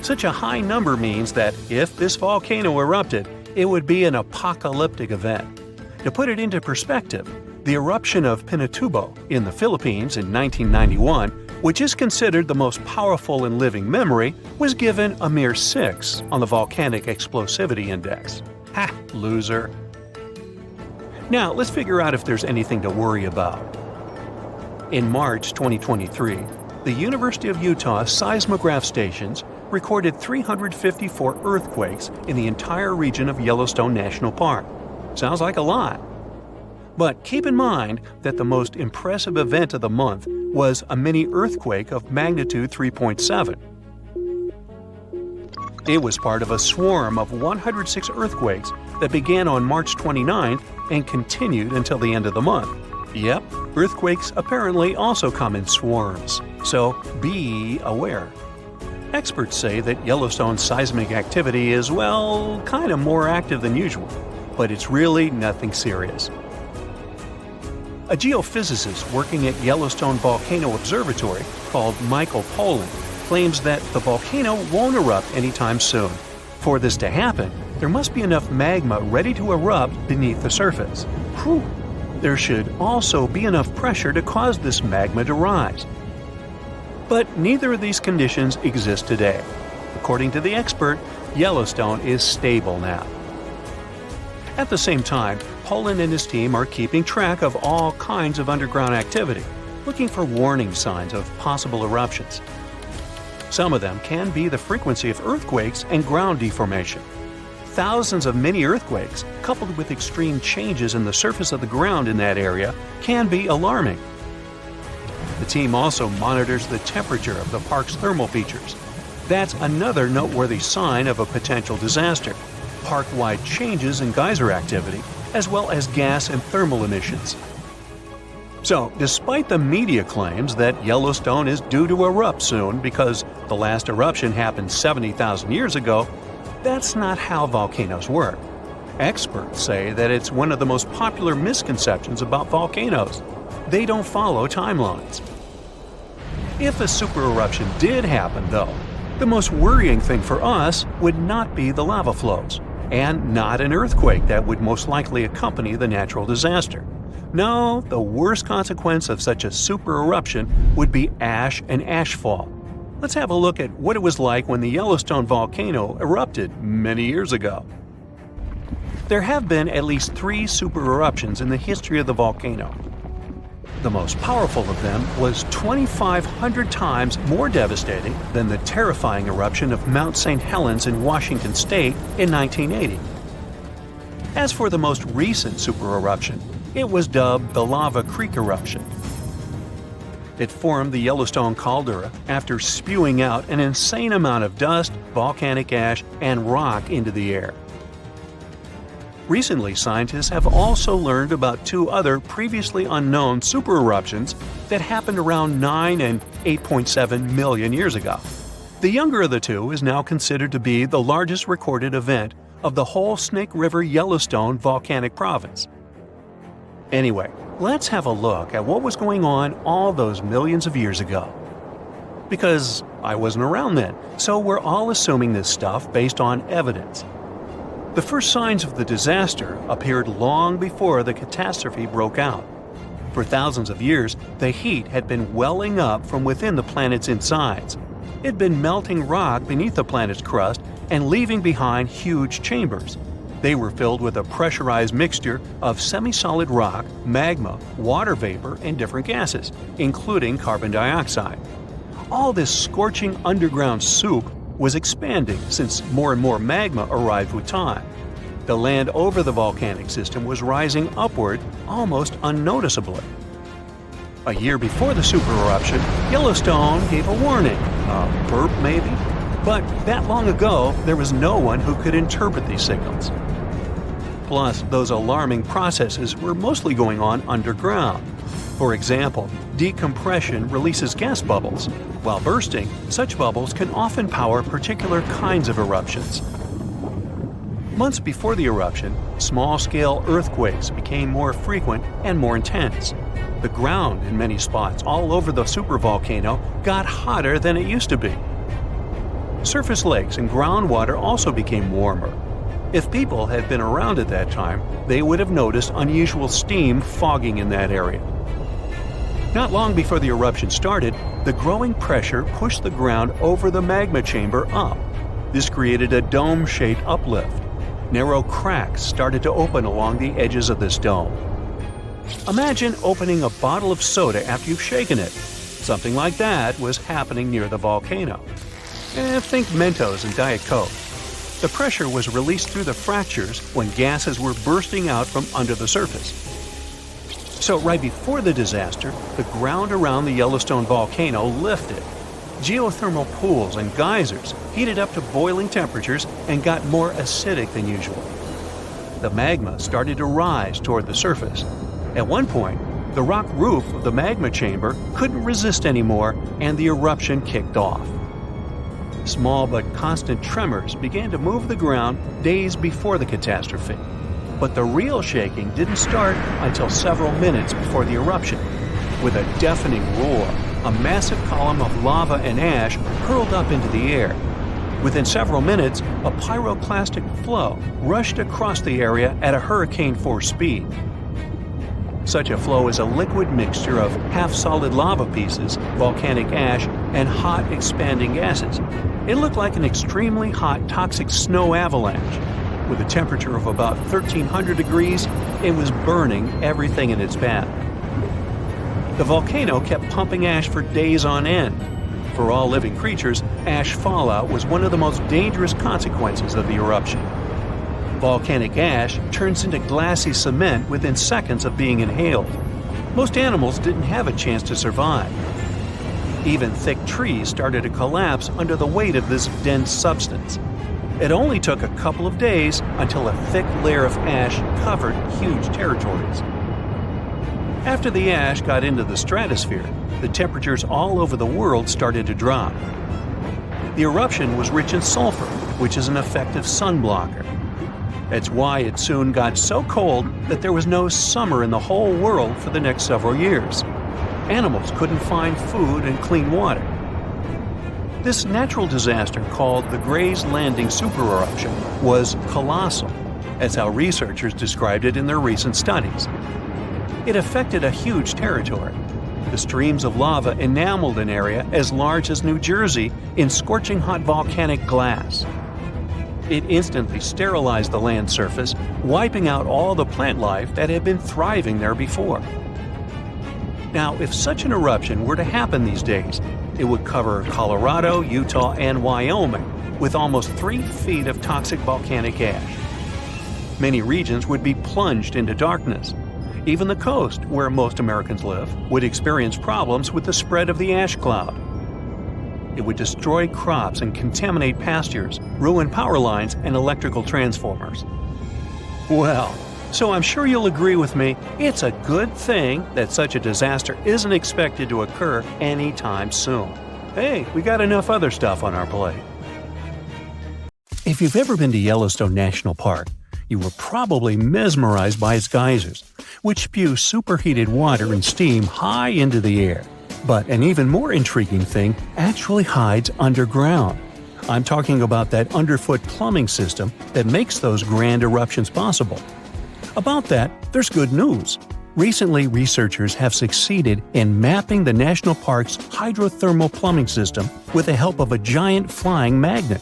Such a high number means that if this volcano erupted, it would be an apocalyptic event. To put it into perspective, the eruption of Pinatubo in the Philippines in 1991, which is considered the most powerful in living memory, was given a mere 6 on the volcanic explosivity index. Ha, loser. Now, let's figure out if there's anything to worry about. In March 2023, the University of Utah seismograph stations recorded 354 earthquakes in the entire region of Yellowstone National Park. Sounds like a lot. But keep in mind that the most impressive event of the month was a mini earthquake of magnitude 3.7. It was part of a swarm of 106 earthquakes that began on March 29th and continued until the end of the month. Yep, earthquakes apparently also come in swarms, so be aware. Experts say that Yellowstone's seismic activity is, well, kind of more active than usual, but it's really nothing serious. A geophysicist working at Yellowstone Volcano Observatory called Michael Pollan claims that the volcano won't erupt anytime soon. For this to happen, there must be enough magma ready to erupt beneath the surface. Whew. There should also be enough pressure to cause this magma to rise. But neither of these conditions exist today. According to the expert, Yellowstone is stable now. At the same time, Pollan and his team are keeping track of all kinds of underground activity, looking for warning signs of possible eruptions. Some of them can be the frequency of earthquakes and ground deformation. Thousands of mini earthquakes, coupled with extreme changes in the surface of the ground in that area, can be alarming. The team also monitors the temperature of the park's thermal features. That's another noteworthy sign of a potential disaster. Park-wide changes in geyser activity, as well as gas and thermal emissions. So, despite the media claims that Yellowstone is due to erupt soon because the last eruption happened 70,000 years ago, that's not how volcanoes work. Experts say that it's one of the most popular misconceptions about volcanoes. They don't follow timelines. If a supereruption did happen, though, the most worrying thing for us would not be the lava flows, and not an earthquake that would most likely accompany the natural disaster. No, the worst consequence of such a supereruption would be ash and ashfall. Let's have a look at what it was like when the Yellowstone volcano erupted many years ago. There have been at least 3 supereruptions in the history of the volcano. The most powerful of them was 2,500 times more devastating than the terrifying eruption of Mount St. Helens in Washington state in 1980. As for the most recent supereruption, it was dubbed the Lava Creek eruption. It formed the Yellowstone caldera after spewing out an insane amount of dust, volcanic ash, and rock into the air. Recently, scientists have also learned about 2 other previously unknown supereruptions that happened around 9 and 8.7 million years ago. The younger of the 2 is now considered to be the largest recorded event of the whole Snake River Yellowstone volcanic province. Anyway, let's have a look at what was going on all those millions of years ago. Because I wasn't around then, so we're all assuming this stuff based on evidence. The first signs of the disaster appeared long before the catastrophe broke out. For thousands of years, the heat had been welling up from within the planet's insides. It had been melting rock beneath the planet's crust and leaving behind huge chambers. They were filled with a pressurized mixture of semi-solid rock, magma, water vapor, and different gases, including carbon dioxide. all this scorching underground soup was expanding since more and more magma arrived with time. The land over the volcanic system was rising upward almost unnoticeably. A year before the super eruption, Yellowstone gave a warning, a burp maybe, but that long ago there was no one who could interpret these signals. Plus, those alarming processes were mostly going on underground. For example, decompression releases gas bubbles. While bursting, such bubbles can often power particular kinds of eruptions. Months before the eruption, small-scale earthquakes became more frequent and more intense. The ground in many spots all over the supervolcano got hotter than it used to be. Surface lakes and groundwater also became warmer. If people had been around at that time, they would have noticed unusual steam fogging in that area. Not long before the eruption started, the growing pressure pushed the ground over the magma chamber up. This created a dome-shaped uplift. Narrow cracks started to open along the edges of this dome. Imagine opening a bottle of soda after you've shaken it. Something like that was happening near the volcano. Think Mentos and Diet Coke. The pressure was released through the fractures when gases were bursting out from under the surface. So right before the disaster, the ground around the Yellowstone volcano lifted. Geothermal pools and geysers heated up to boiling temperatures and got more acidic than usual. The magma started to rise toward the surface. At one point, the rock roof of the magma chamber couldn't resist anymore and the eruption kicked off. Small but constant tremors began to move the ground days before the catastrophe. But the real shaking didn't start until several minutes before the eruption. With a deafening roar, a massive column of lava and ash hurled up into the air. Within several minutes, a pyroclastic flow rushed across the area at a hurricane-force speed. Such a flow is a liquid mixture of half-solid lava pieces, volcanic ash, and hot expanding gases. It looked like an extremely hot toxic snow avalanche. With a temperature of about 1300 degrees, it was burning everything in its path. The volcano kept pumping ash for days on end. For all living creatures, ash fallout was one of the most dangerous consequences of the eruption. Volcanic ash turns into glassy cement within seconds of being inhaled. Most animals didn't have a chance to survive. Even thick trees started to collapse under the weight of this dense substance. It only took a couple of days until a thick layer of ash covered huge territories. After the ash got into the stratosphere, the temperatures all over the world started to drop. The eruption was rich in sulfur, which is an effective sunblocker. That's why it soon got so cold that there was no summer in the whole world for the next several years. Animals couldn't find food and clean water. This natural disaster, called the Gray's Landing supereruption, was colossal. That's how researchers described it in their recent studies. It affected a huge territory. The streams of lava enameled an area as large as New Jersey in scorching hot volcanic glass. It instantly sterilized the land surface, wiping out all the plant life that had been thriving there before. Now, if such an eruption were to happen these days, it would cover Colorado, Utah, and Wyoming with almost 3 feet of toxic volcanic ash. Many regions would be plunged into darkness. Even the coast, where most Americans live, would experience problems with the spread of the ash cloud. It would destroy crops and contaminate pastures, ruin power lines and electrical transformers. Well, so I'm sure you'll agree with me, it's a good thing that such a disaster isn't expected to occur anytime soon. Hey, we got enough other stuff on our plate. If you've ever been to Yellowstone National Park, you were probably mesmerized by its geysers, which spew superheated water and steam high into the air. But an even more intriguing thing actually hides underground. I'm talking about that underfoot plumbing system that makes those grand eruptions possible. About that, there's good news. Recently, researchers have succeeded in mapping the national park's hydrothermal plumbing system with the help of a giant flying magnet.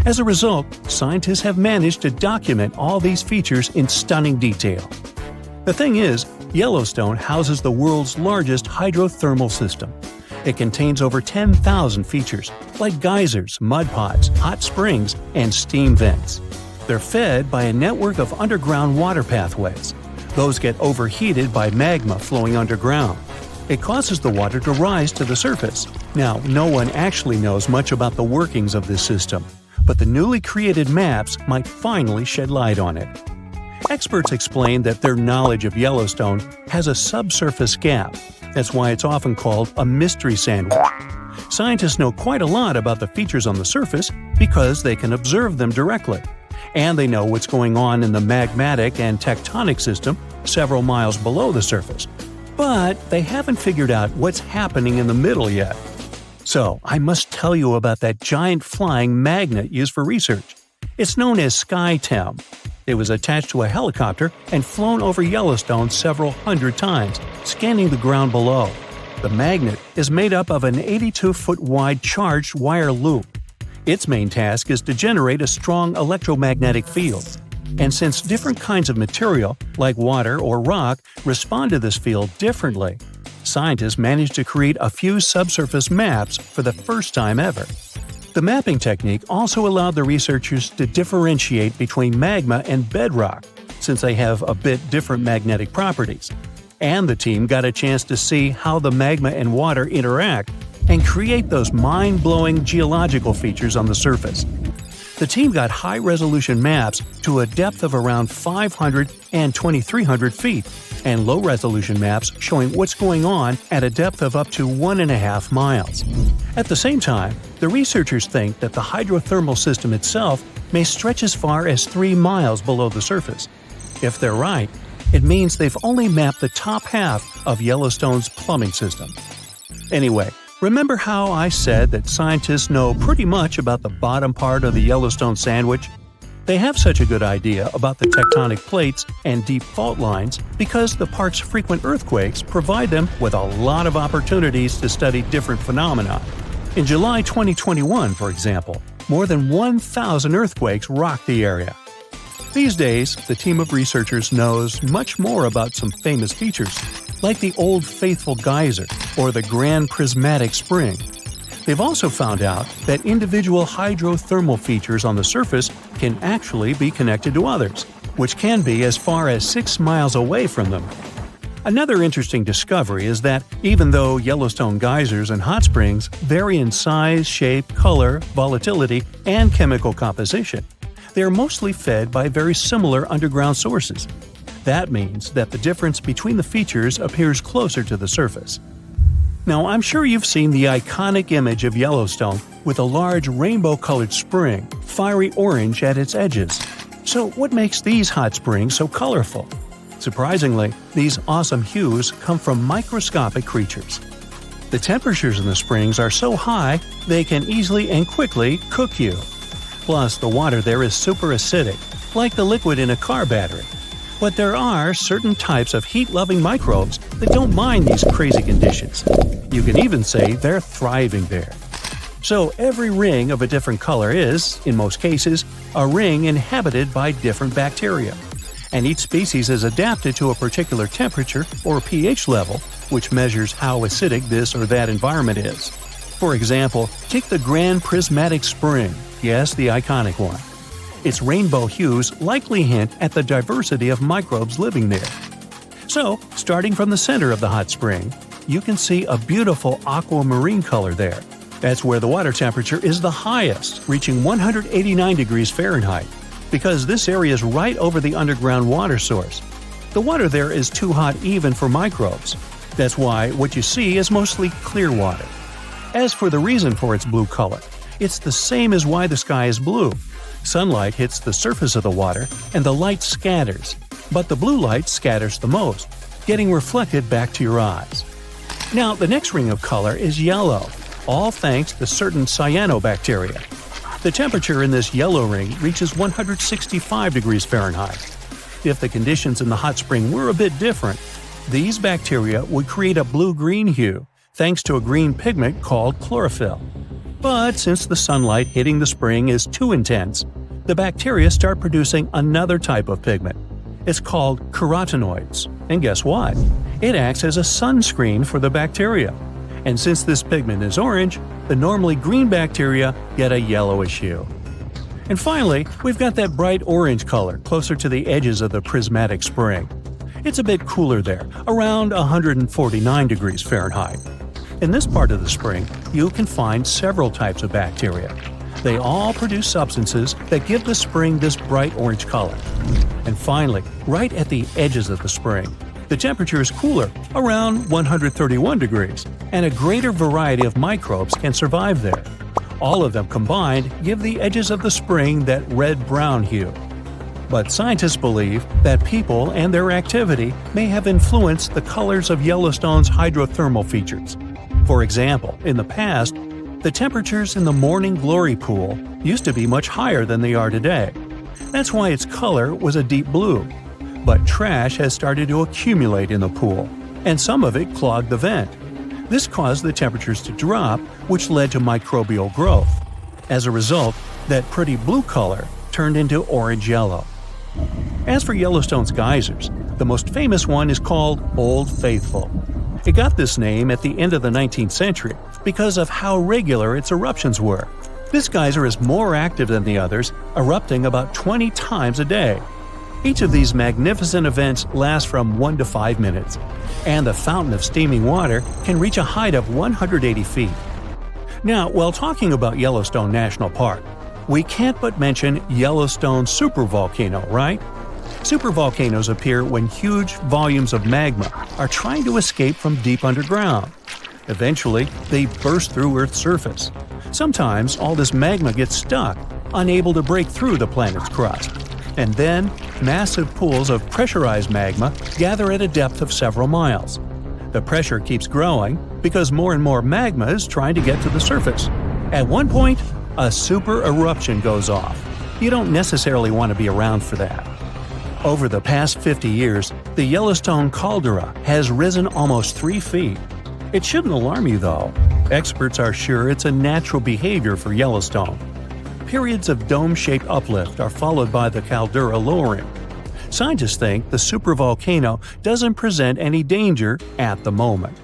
As a result, scientists have managed to document all these features in stunning detail. The thing is, Yellowstone houses the world's largest hydrothermal system. It contains over 10,000 features, like geysers, mud pots, hot springs, and steam vents. They're fed by a network of underground water pathways. Those get overheated by magma flowing underground. It causes the water to rise to the surface. Now, no one actually knows much about the workings of this system, but the newly created maps might finally shed light on it. Experts explain that their knowledge of Yellowstone has a subsurface gap. That's why it's often called a mystery sandwich. Scientists know quite a lot about the features on the surface because they can observe them directly. And they know what's going on in the magmatic and tectonic system several miles below the surface. But they haven't figured out what's happening in the middle yet. So, I must tell you about that giant flying magnet used for research. It's known as SkyTem. It was attached to a helicopter and flown over Yellowstone several hundred times, scanning the ground below. The magnet is made up of an 82-foot wide charged wire loop. Its main task is to generate a strong electromagnetic field. And since different kinds of material, like water or rock, respond to this field differently, scientists managed to create a few subsurface maps for the first time ever. The mapping technique also allowed the researchers to differentiate between magma and bedrock, since they have a bit different magnetic properties. And the team got a chance to see how the magma and water interact and create those mind-blowing geological features on the surface. The team got high-resolution maps to a depth of around 500 and 2,300 feet, and low-resolution maps showing what's going on at a depth of up to 1.5 miles. At the same time, the researchers think that the hydrothermal system itself may stretch as far as 3 miles below the surface. If they're right, it means they've only mapped the top half of Yellowstone's plumbing system. Anyway, remember how I said that scientists know pretty much about the bottom part of the Yellowstone sandwich? They have such a good idea about the tectonic plates and deep fault lines because the park's frequent earthquakes provide them with a lot of opportunities to study different phenomena. In July 2021, for example, more than 1,000 earthquakes rocked the area. These days, the team of researchers knows much more about some famous features, like the Old Faithful Geyser or the Grand Prismatic Spring. They've also found out that individual hydrothermal features on the surface can actually be connected to others, which can be as far as 6 miles away from them. Another interesting discovery is that even though Yellowstone geysers and hot springs vary in size, shape, color, volatility, and chemical composition, they are mostly fed by very similar underground sources. That means that the difference between the features appears closer to the surface. Now, I'm sure you've seen the iconic image of Yellowstone with a large rainbow-colored spring, fiery orange at its edges. So what makes these hot springs so colorful? Surprisingly, these awesome hues come from microscopic creatures. The temperatures in the springs are so high they can easily and quickly cook you. Plus, the water there is super acidic, like the liquid in a car battery. But there are certain types of heat-loving microbes that don't mind these crazy conditions. You can even say they're thriving there. So every ring of a different color is, in most cases, a ring inhabited by different bacteria. And each species is adapted to a particular temperature or pH level, which measures how acidic this or that environment is. For example, take the Grand Prismatic Spring, yes, the iconic one. Its rainbow hues likely hint at the diversity of microbes living there. So, starting from the center of the hot spring, you can see a beautiful aquamarine color there. That's where the water temperature is the highest, reaching 189 degrees Fahrenheit, because this area is right over the underground water source. The water there is too hot even for microbes. That's why what you see is mostly clear water. As for the reason for its blue color, it's the same as why the sky is blue. Sunlight hits the surface of the water and the light scatters, but the blue light scatters the most, getting reflected back to your eyes. Now, the next ring of color is yellow, all thanks to certain cyanobacteria. The temperature in this yellow ring reaches 165 degrees Fahrenheit. If the conditions in the hot spring were a bit different, these bacteria would create a blue-green hue, thanks to a green pigment called chlorophyll. But since the sunlight hitting the spring is too intense, the bacteria start producing another type of pigment. It's called carotenoids. And guess what? It acts as a sunscreen for the bacteria. And since this pigment is orange, the normally green bacteria get a yellowish hue. And finally, we've got that bright orange color closer to the edges of the prismatic spring. It's a bit cooler there, around 149 degrees Fahrenheit. In this part of the spring, you can find several types of bacteria. They all produce substances that give the spring this bright orange color. And finally, right at the edges of the spring, the temperature is cooler, around 131 degrees, and a greater variety of microbes can survive there. All of them combined give the edges of the spring that red-brown hue. But scientists believe that people and their activity may have influenced the colors of Yellowstone's hydrothermal features. For example, in the past, the temperatures in the Morning Glory pool used to be much higher than they are today. That's why its color was a deep blue. But trash has started to accumulate in the pool, and some of it clogged the vent. This caused the temperatures to drop, which led to microbial growth. As a result, that pretty blue color turned into orange-yellow. As for Yellowstone's geysers, the most famous one is called Old Faithful. It got this name at the end of the 19th century because of how regular its eruptions were. This geyser is more active than the others, erupting about 20 times a day. Each of these magnificent events lasts from 1 to 5 minutes, and the fountain of steaming water can reach a height of 180 feet. Now, while talking about Yellowstone National Park, we can't but mention Yellowstone supervolcano, right? Supervolcanoes appear when huge volumes of magma are trying to escape from deep underground. Eventually, they burst through Earth's surface. Sometimes all this magma gets stuck, unable to break through the planet's crust. And then, massive pools of pressurized magma gather at a depth of several miles. The pressure keeps growing because more and more magma is trying to get to the surface. At one point, a super eruption goes off. You don't necessarily want to be around for that. Over the past 50 years, the Yellowstone caldera has risen almost 3 feet. It shouldn't alarm you, though. Experts are sure it's a natural behavior for Yellowstone. Periods of dome-shaped uplift are followed by the caldera lowering. Scientists think the supervolcano doesn't present any danger at the moment.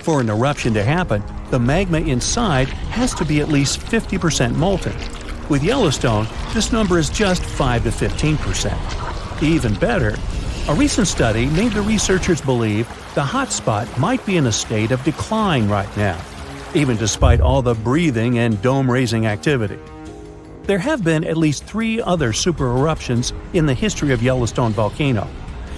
For an eruption to happen, the magma inside has to be at least 50% molten. With Yellowstone, this number is just 5 to 15%. Even better, a recent study made the researchers believe the hotspot might be in a state of decline right now, even despite all the breathing and dome-raising activity. There have been at least 3 other super eruptions in the history of Yellowstone volcano.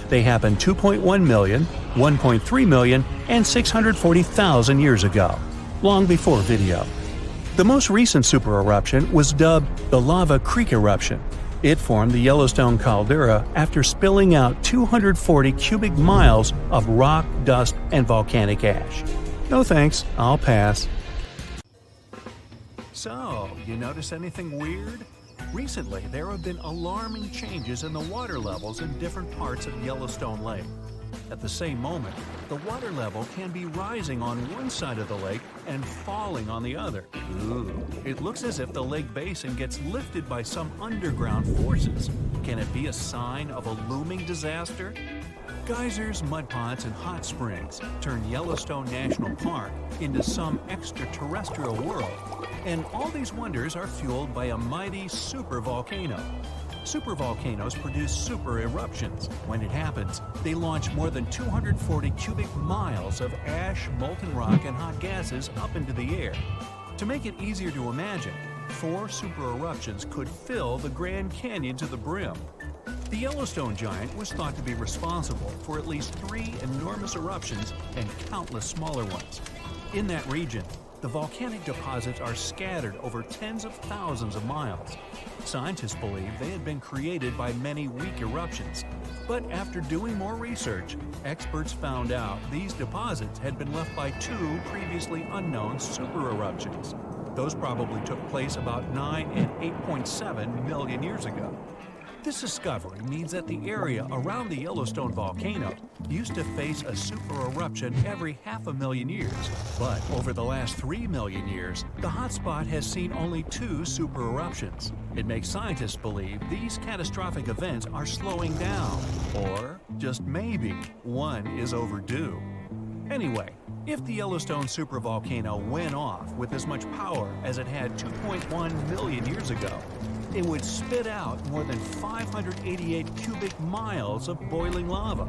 They happened 2.1 million, 1.3 million, and 640,000 years ago, long before video. The most recent super eruption was dubbed the Lava Creek eruption. It formed the Yellowstone caldera after spilling out 240 cubic miles of rock, dust, and volcanic ash. No thanks, I'll pass. So, you notice anything weird? Recently, there have been alarming changes in the water levels in different parts of Yellowstone Lake. At the same moment, the water level can be rising on one side of the lake and falling on the other. Ooh, it looks as if the lake basin gets lifted by some underground forces. Can it be a sign of a looming disaster? Geysers, mud ponds, and hot springs turn Yellowstone National Park into some extraterrestrial world. And all these wonders are fueled by a mighty supervolcano. Supervolcanoes produce super eruptions. When it happens, they launch more than 240 cubic miles of ash, molten rock, and hot gases up into the air. To make it easier to imagine, 4 super eruptions could fill the Grand Canyon to the brim. The Yellowstone giant was thought to be responsible for at least 3 enormous eruptions and countless smaller ones. In that region, the volcanic deposits are scattered over tens of thousands of miles. Scientists believe they had been created by many weak eruptions. But after doing more research, experts found out these deposits had been left by 2 previously unknown super eruptions. Those probably took place about 9 and 8.7 million years ago. This discovery means that the area around the Yellowstone volcano used to face a super eruption every 500,000 years. But over the last 3 million years, the hotspot has seen only 2 super eruptions. It makes scientists believe these catastrophic events are slowing down, or just maybe one is overdue. Anyway, If the Yellowstone supervolcano went off with as much power as it had 2.1 million years ago, it would spit out more than 588 cubic miles of boiling lava.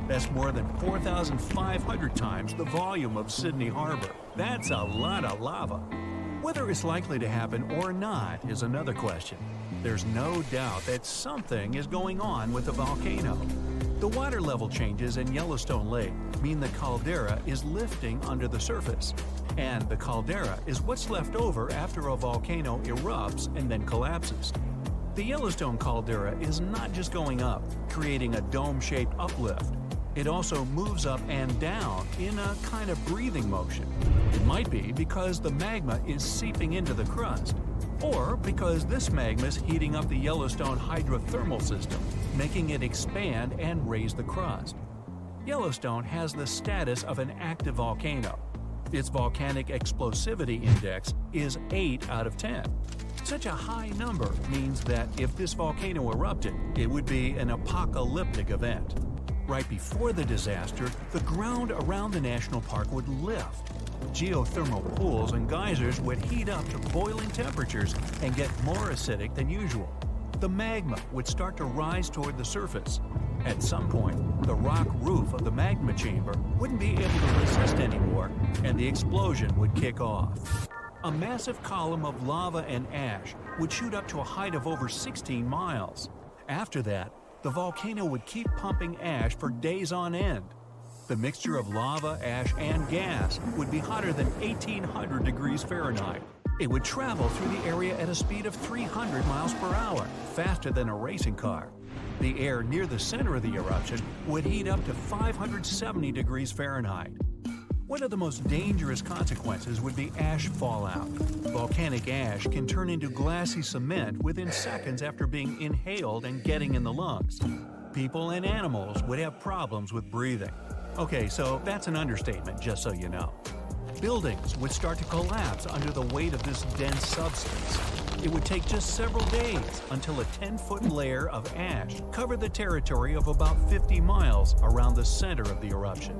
That's more than 4,500 times the volume of Sydney Harbor. That's a lot of lava. Whether it's likely to happen or not is another question. There's no doubt that something is going on with the volcano. The water level changes in Yellowstone Lake mean the caldera is lifting under the surface. And the caldera is what's left over after a volcano erupts and then collapses. The Yellowstone caldera is not just going up, creating a dome-shaped uplift. It also moves up and down in a kind of breathing motion. It might be because the magma is seeping into the crust, or because this magma is heating up the Yellowstone hydrothermal system, making it expand and raise the crust. Yellowstone has the status of an active volcano. Its volcanic explosivity index is 8 out of 10. Such a high number means that if this volcano erupted, it would be an apocalyptic event. Right before the disaster, the ground around the national park would lift. Geothermal pools and geysers would heat up to boiling temperatures and get more acidic than usual. The magma would start to rise toward the surface. At some point, the rock roof of the magma chamber wouldn't be able to resist anymore, and the explosion would kick off. A massive column of lava and ash would shoot up to a height of over 16 miles. After that, the volcano would keep pumping ash for days on end. The mixture of lava, ash, and gas would be hotter than 1,800 degrees Fahrenheit. It would travel through the area at a speed of 300 miles per hour, faster than a racing car. The air near the center of the eruption would heat up to 570 degrees Fahrenheit. One of the most dangerous consequences would be ash fallout. Volcanic ash can turn into glassy cement within seconds after being inhaled and getting in the lungs. People and animals would have problems with breathing. Okay, so that's an understatement, just so you know. Buildings would start to collapse under the weight of this dense substance. It would take just several days until a 10-foot layer of ash covered the territory of about 50 miles around the center of the eruption.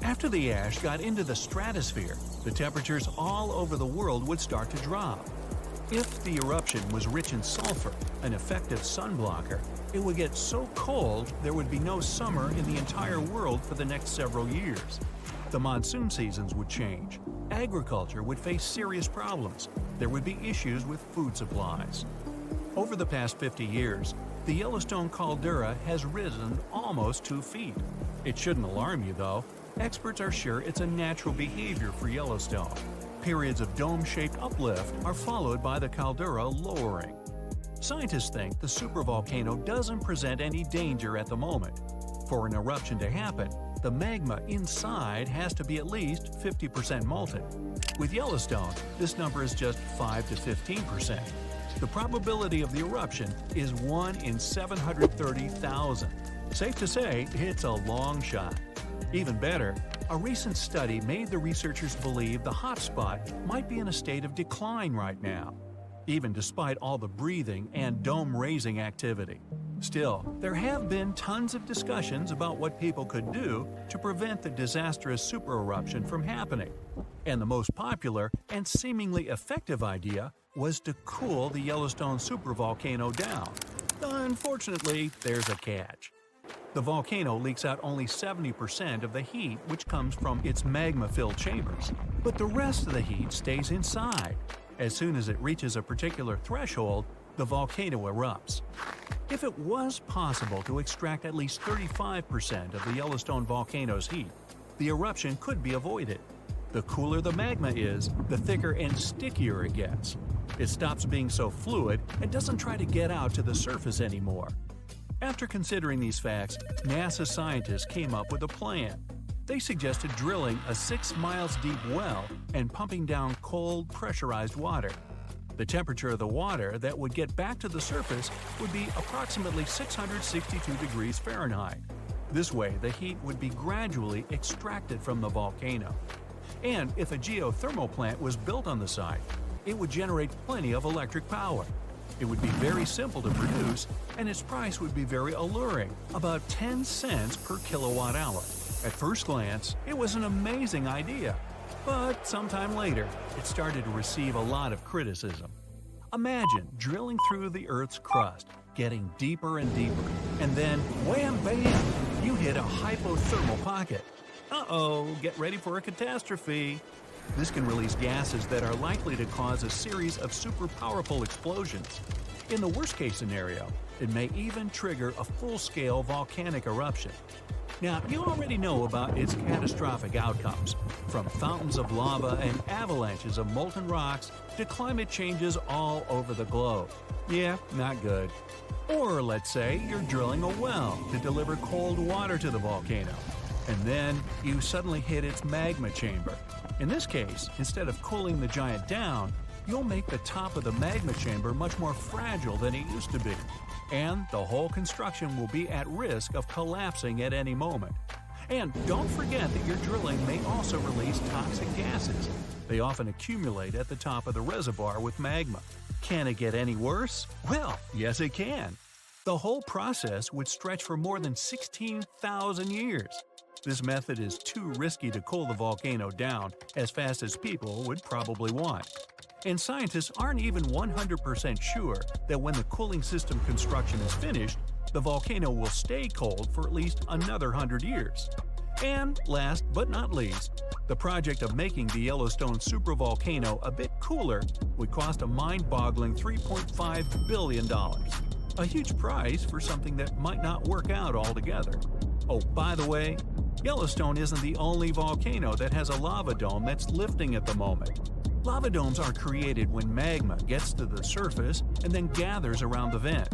After the ash got into the stratosphere, the temperatures all over the world would start to drop. If the eruption was rich in sulfur, an effective sunblocker, it would get so cold there would be no summer in the entire world for the next several years. The monsoon seasons would change. Agriculture would face serious problems. There would be issues with food supplies. Over the past 50 years, the Yellowstone caldera has risen almost 2 feet. It shouldn't alarm you, though. Experts are sure it's a natural behavior for Yellowstone. Periods of dome-shaped uplift are followed by the caldera lowering. Scientists think the supervolcano doesn't present any danger at the moment. For an eruption to happen, the magma inside has to be at least 50% molten. With Yellowstone, this number is just 5 to 15%. The probability of the eruption is 1 in 730,000. Safe to say, it's a long shot. Even better, a recent study made the researchers believe the hotspot might be in a state of decline right now, even despite all the breathing and dome-raising activity. Still, there have been tons of discussions about what people could do to prevent the disastrous supereruption from happening. And the most popular and seemingly effective idea was to cool the Yellowstone supervolcano down. Unfortunately, there's a catch. The volcano leaks out only 70% of the heat which comes from its magma-filled chambers, but the rest of the heat stays inside. As soon as it reaches a particular threshold, the volcano erupts. If it was possible to extract at least 35% of the Yellowstone volcano's heat, the eruption could be avoided. The cooler the magma is, the thicker and stickier it gets. It stops being so fluid and doesn't try to get out to the surface anymore. After considering these facts, NASA scientists came up with a plan. They suggested drilling a 6 miles deep well and pumping down cold, pressurized water. The temperature of the water that would get back to the surface would be approximately 662 degrees Fahrenheit. This way, the heat would be gradually extracted from the volcano. And if a geothermal plant was built on the site, it would generate plenty of electric power. It would be very simple to produce, and its price would be very alluring, about 10 cents per kilowatt hour. At first glance, it was an amazing idea, but sometime later, it started to receive a lot of criticism. Imagine drilling through the Earth's crust, getting deeper and deeper, and then wham bam, you hit a hypothermal pocket. Uh-oh, get ready for a catastrophe. This can release gases that are likely to cause a series of super powerful explosions. In the worst-case scenario, it may even trigger a full-scale volcanic eruption. Now, you already know about its catastrophic outcomes, from fountains of lava and avalanches of molten rocks to climate changes all over the globe. Yeah, not good. Or let's say you're drilling a well to deliver cold water to the volcano, and then you suddenly hit its magma chamber. In this case, instead of cooling the giant down, you'll make the top of the magma chamber much more fragile than it used to be, and the whole construction will be at risk of collapsing at any moment. And don't forget that your drilling may also release toxic gases. They often accumulate at the top of the reservoir with magma. Can it get any worse? Well, yes it can. The whole process would stretch for more than 16,000 years. This method is too risky to cool the volcano down as fast as people would probably want. And scientists aren't even 100% sure that when the cooling system construction is finished, the volcano will stay cold for at least another 100 years. And last but not least, the project of making the Yellowstone supervolcano a bit cooler would cost a mind-boggling $3.5 billion. A huge price for something that might not work out altogether. Oh, by the way, Yellowstone isn't the only volcano that has a lava dome that's lifting at the moment. Lava domes are created when magma gets to the surface and then gathers around the vent.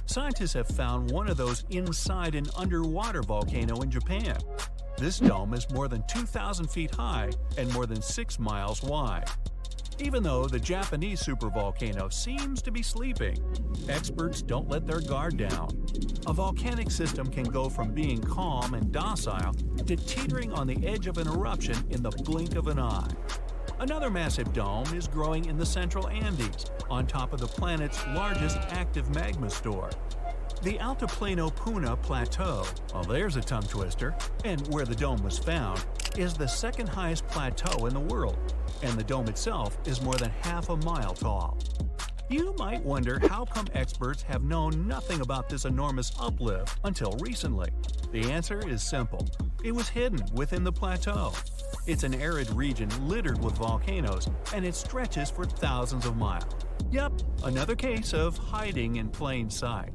Scientists have found one of those inside an underwater volcano in Japan. This dome is more than 2,000 feet high and more than 6 miles wide. Even though the Japanese supervolcano seems to be sleeping, experts don't let their guard down. A volcanic system can go from being calm and docile to teetering on the edge of an eruption in the blink of an eye. Another massive dome is growing in the central Andes, on top of the planet's largest active magma store. The Altiplano Puna Plateau, well there's a tongue twister, and where the dome was found, is the second highest plateau in the world, and the dome itself is more than half a mile tall. You might wonder how come experts have known nothing about this enormous uplift until recently. The answer is simple. It was hidden within the plateau. It's an arid region littered with volcanoes, and it stretches for thousands of miles. Yep, another case of hiding in plain sight.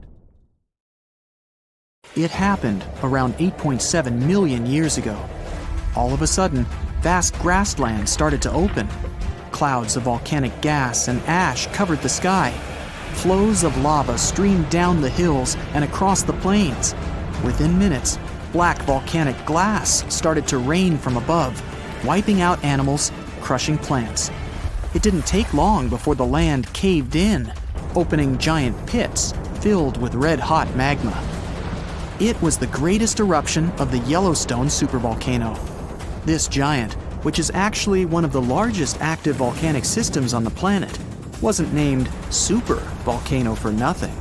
It happened around 8.7 million years ago. All of a sudden, vast grasslands started to open. Clouds of volcanic gas and ash covered the sky. Flows of lava streamed down the hills and across the plains. Within minutes, black volcanic glass started to rain from above, wiping out animals, crushing plants. It didn't take long before the land caved in, opening giant pits filled with red-hot magma. It was the greatest eruption of the Yellowstone supervolcano. This giant, which is actually one of the largest active volcanic systems on the planet, wasn't named Super Volcano for nothing.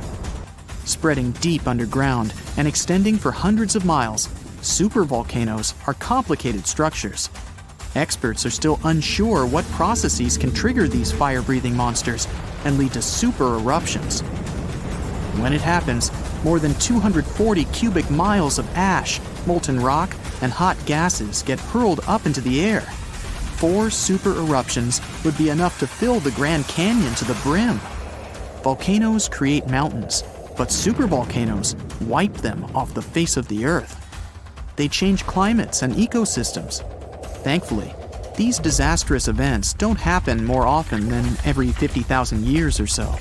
Spreading deep underground and extending for hundreds of miles, supervolcanoes are complicated structures. Experts are still unsure what processes can trigger these fire-breathing monsters and lead to super eruptions. When it happens, more than 240 cubic miles of ash, molten rock, and hot gases get hurled up into the air. 4 super eruptions would be enough to fill the Grand Canyon to the brim. Volcanoes create mountains, but supervolcanoes wipe them off the face of the Earth. They change climates and ecosystems. Thankfully, these disastrous events don't happen more often than every 50,000 years or so.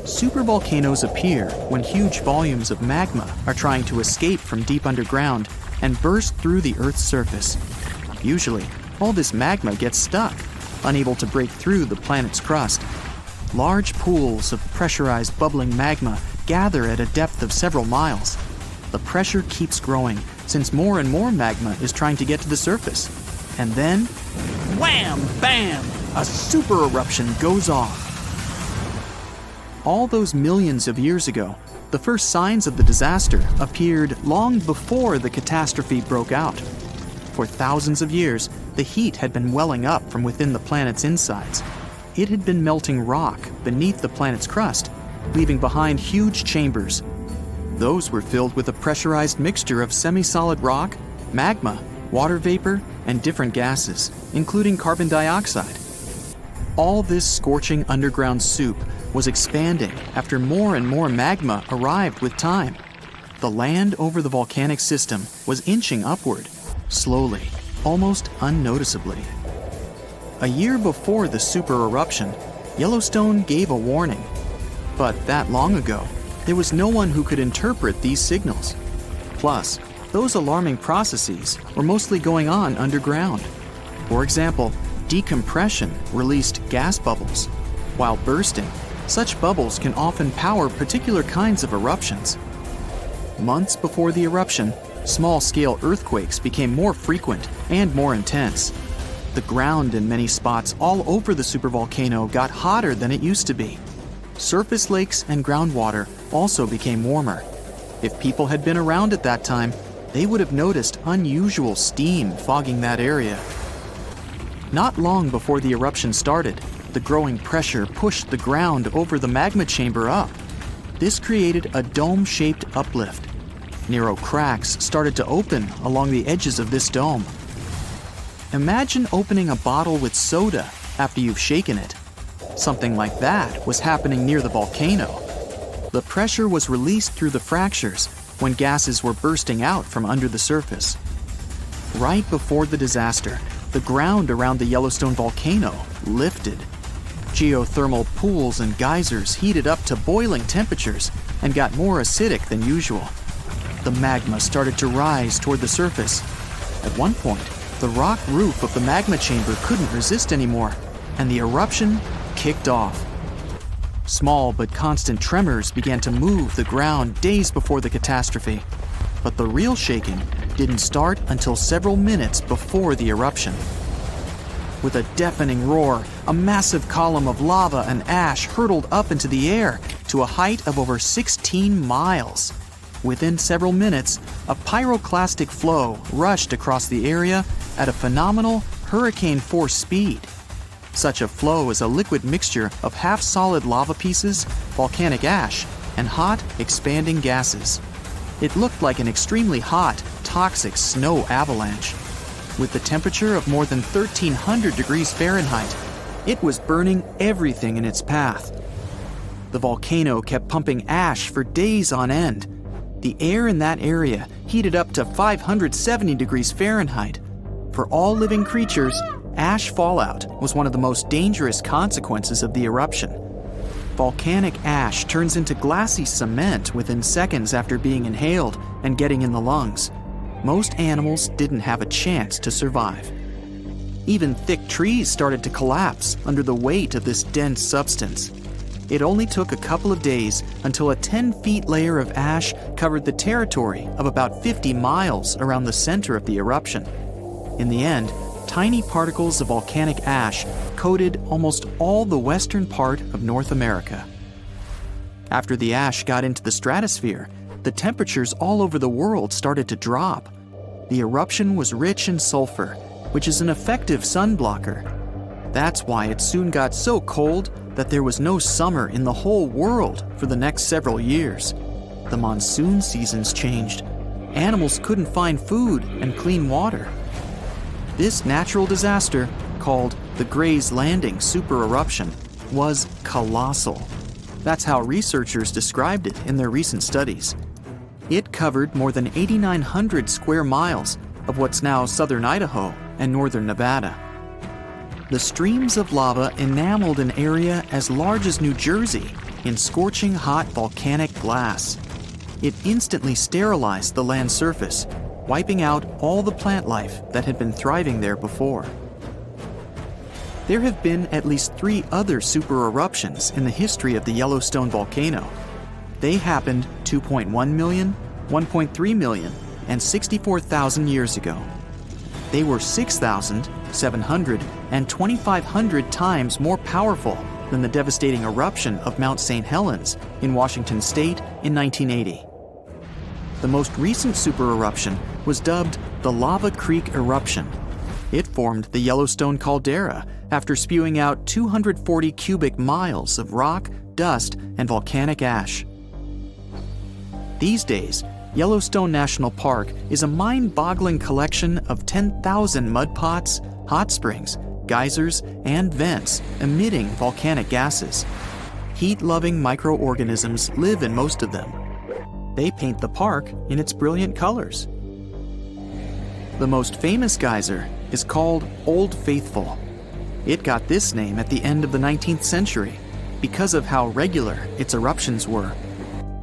Supervolcanoes appear when huge volumes of magma are trying to escape from deep underground and burst through the Earth's surface. Usually, all this magma gets stuck, unable to break through the planet's crust. Large pools of pressurized bubbling magma gather at a depth of several miles. The pressure keeps growing since more and more magma is trying to get to the surface. And then, wham, bam, a super eruption goes off. All those millions of years ago, The first signs of the disaster appeared long before the catastrophe broke out. For thousands of years, the heat had been welling up from within the planet's insides. It had been melting rock beneath the planet's crust, leaving behind huge chambers. Those were filled with a pressurized mixture of semi-solid rock, magma, water vapor, and different gases, including carbon dioxide. All this scorching underground soup was expanding after more and more magma arrived with time. The land over the volcanic system was inching upward, slowly, almost unnoticeably. A year before the super eruption, Yellowstone gave a warning. But that long ago, there was no one who could interpret these signals. Plus, those alarming processes were mostly going on underground. For example, decompression released gas bubbles. While bursting, such bubbles can often power particular kinds of eruptions. Months before the eruption, small-scale earthquakes became more frequent and more intense. The ground in many spots all over the supervolcano got hotter than it used to be. Surface lakes and groundwater also became warmer. If people had been around at that time, they would have noticed unusual steam fogging that area. Not long before the eruption started, the growing pressure pushed the ground over the magma chamber up. This created a dome-shaped uplift. Narrow cracks started to open along the edges of this dome. Imagine opening a bottle with soda after you've shaken it. Something like that was happening near the volcano. The pressure was released through the fractures when gases were bursting out from under the surface. Right before the disaster, the ground around the Yellowstone volcano lifted. Geothermal pools and geysers heated up to boiling temperatures and got more acidic than usual. The magma started to rise toward the surface. At one point, the rock roof of the magma chamber couldn't resist anymore, and the eruption kicked off. Small but constant tremors began to move the ground days before the catastrophe, but the real shaking didn't start until several minutes before the eruption. With a deafening roar, a massive column of lava and ash hurtled up into the air to a height of over 16 miles. Within several minutes, a pyroclastic flow rushed across the area at a phenomenal hurricane-force speed. Such a flow is a liquid mixture of half-solid lava pieces, volcanic ash, and hot, expanding gases. It looked like an extremely hot, toxic snow avalanche. With the temperature of more than 1,300 degrees Fahrenheit, it was burning everything in its path. The volcano kept pumping ash for days on end. The air in that area heated up to 570 degrees Fahrenheit. For all living creatures, ash fallout was one of the most dangerous consequences of the eruption. Volcanic ash turns into glassy cement within seconds after being inhaled and getting in the lungs. Most animals didn't have a chance to survive. Even thick trees started to collapse under the weight of this dense substance. It only took a couple of days until a 10-feet layer of ash covered the territory of about 50 miles around the center of the eruption. In the end, tiny particles of volcanic ash coated almost all the western part of North America. After the ash got into the stratosphere, the temperatures all over the world started to drop. The eruption was rich in sulfur, which is an effective sun blocker. That's why it soon got so cold that there was no summer in the whole world for the next several years. The monsoon seasons changed. Animals couldn't find food and clean water. This natural disaster, called the Gray's Landing supereruption, was colossal. That's how researchers described it in their recent studies. It covered more than 8,900 square miles of what's now southern Idaho and northern Nevada. The streams of lava enameled an area as large as New Jersey in scorching hot volcanic glass. It instantly sterilized the land surface, wiping out all the plant life that had been thriving there before. There have been at least 3 other supereruptions in the history of the Yellowstone volcano. They happened 2.1 million, 1.3 million, and 64,000 years ago. They were 6,000, 700, and 2,500 times more powerful than the devastating eruption of Mount St. Helens in Washington state in 1980. The most recent supereruption was dubbed the Lava Creek Eruption. It formed the Yellowstone caldera after spewing out 240 cubic miles of rock, dust, and volcanic ash. These days, Yellowstone National Park is a mind-boggling collection of 10,000 mud pots, hot springs, geysers, and vents emitting volcanic gases. Heat-loving microorganisms live in most of them. They paint the park in its brilliant colors. The most famous geyser is called Old Faithful. It got this name at the end of the 19th century because of how regular its eruptions were.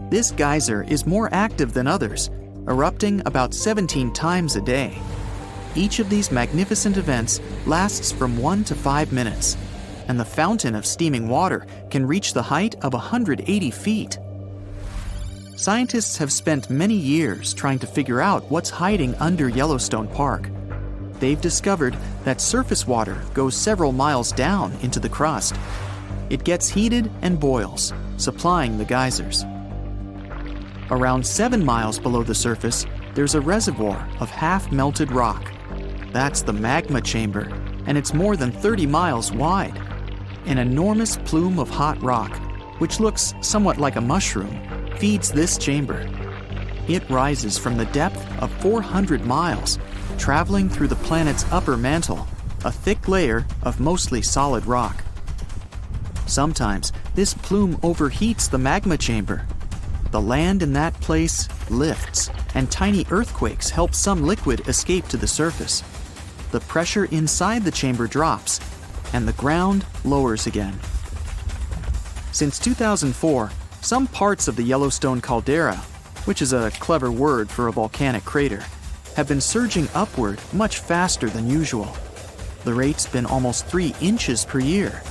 This geyser is more active than others, erupting about 17 times a day. Each of these magnificent events lasts from 1 to 5 minutes, and the fountain of steaming water can reach the height of 180 feet. Scientists have spent many years trying to figure out what's hiding under Yellowstone Park. They've discovered that surface water goes several miles down into the crust. It gets heated and boils, supplying the geysers. Around 7 miles below the surface, there's a reservoir of half-melted rock. That's the magma chamber, and it's more than 30 miles wide. An enormous plume of hot rock, which looks somewhat like a mushroom, feeds this chamber. It rises from the depth of 400 miles, traveling through the planet's upper mantle, a thick layer of mostly solid rock. Sometimes, this plume overheats the magma chamber. The land in that place lifts, and tiny earthquakes help some liquid escape to the surface. The pressure inside the chamber drops, and the ground lowers again. Since 2004, some parts of the Yellowstone caldera, which is a clever word for a volcanic crater, have been surging upward much faster than usual. The rate's been almost 3 inches per year.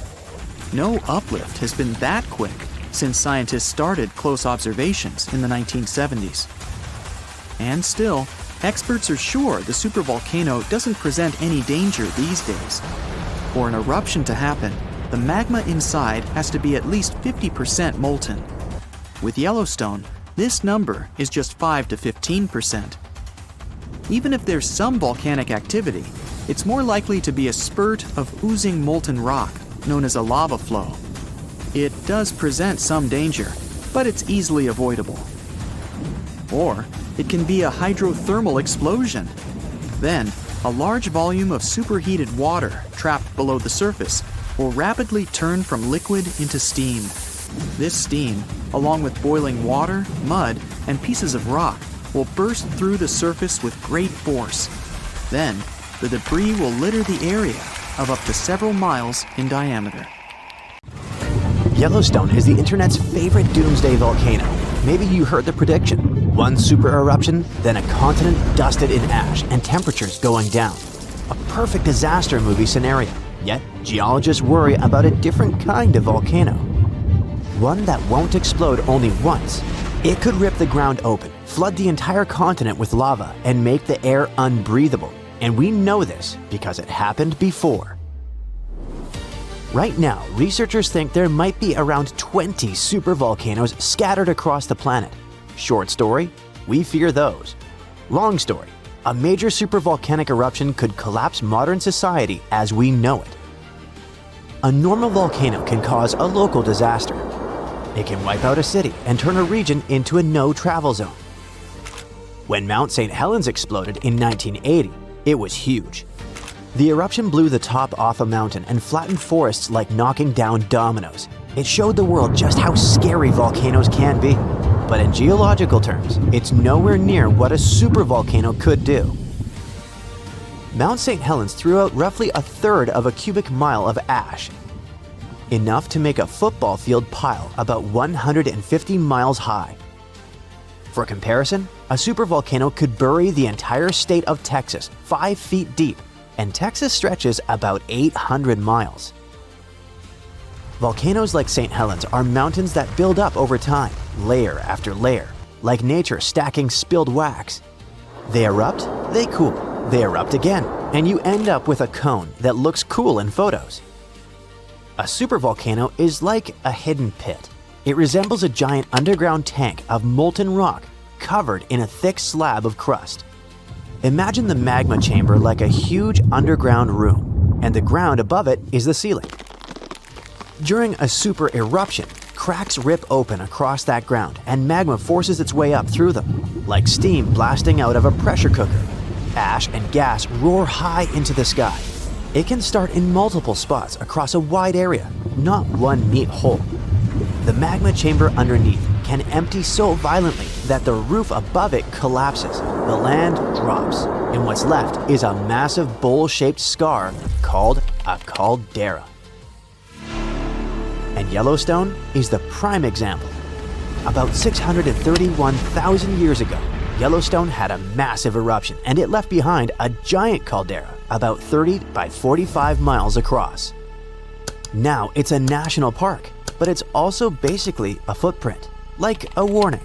No uplift has been that quick since scientists started close observations in the 1970s. And still, experts are sure the supervolcano doesn't present any danger these days. For an eruption to happen, the magma inside has to be at least 50% molten. With Yellowstone, this number is just 5 to 15%. Even if there's some volcanic activity, it's more likely to be a spurt of oozing molten rock, known as a lava flow. It does present some danger, but it's easily avoidable. Or it can be a hydrothermal explosion. Then, a large volume of superheated water trapped below the surface will rapidly turn from liquid into steam. This steam, along with boiling water, mud, and pieces of rock, will burst through the surface with great force. Then, the debris will litter the area of up to several miles in diameter. Yellowstone is the internet's favorite doomsday volcano. Maybe you heard the prediction. One super eruption, then a continent dusted in ash and temperatures going down. A perfect disaster movie scenario. Yet, geologists worry about a different kind of volcano. One that won't explode only once. It could rip the ground open, flood the entire continent with lava, and make the air unbreathable. And we know this because it happened before. Right now, researchers think there might be around 20 supervolcanoes scattered across the planet. Short story, we fear those. Long story, a major supervolcanic eruption could collapse modern society as we know it. A normal volcano can cause a local disaster. It can wipe out a city and turn a region into a no-travel zone. When Mount St. Helens exploded in 1980, it was huge. The eruption blew the top off a mountain and flattened forests like knocking down dominoes. It showed the world just how scary volcanoes can be. But in geological terms, it's nowhere near what a supervolcano could do. Mount St. Helens threw out roughly a third of a cubic mile of ash, enough to make a football field pile about 150 miles high. For comparison, a supervolcano could bury the entire state of Texas 5 feet deep, and Texas stretches about 800 miles. Volcanoes like St. Helens are mountains that build up over time, layer after layer, like nature stacking spilled wax. They erupt, they cool, they erupt again, and you end up with a cone that looks cool in photos. A supervolcano is like a hidden pit. It resembles a giant underground tank of molten rock covered in a thick slab of crust. Imagine the magma chamber like a huge underground room, and the ground above it is the ceiling. During a super eruption, cracks rip open across that ground and magma forces its way up through them, like steam blasting out of a pressure cooker. Ash and gas roar high into the sky. It can start in multiple spots across a wide area, not one neat hole. The magma chamber underneath can empty so violently that the roof above it collapses, the land drops, and what's left is a massive bowl-shaped scar called a caldera. And Yellowstone is the prime example. About 631,000 years ago, Yellowstone had a massive eruption and it left behind a giant caldera about 30 by 45 miles across. Now it's a national park, but it's also basically a footprint, like a warning.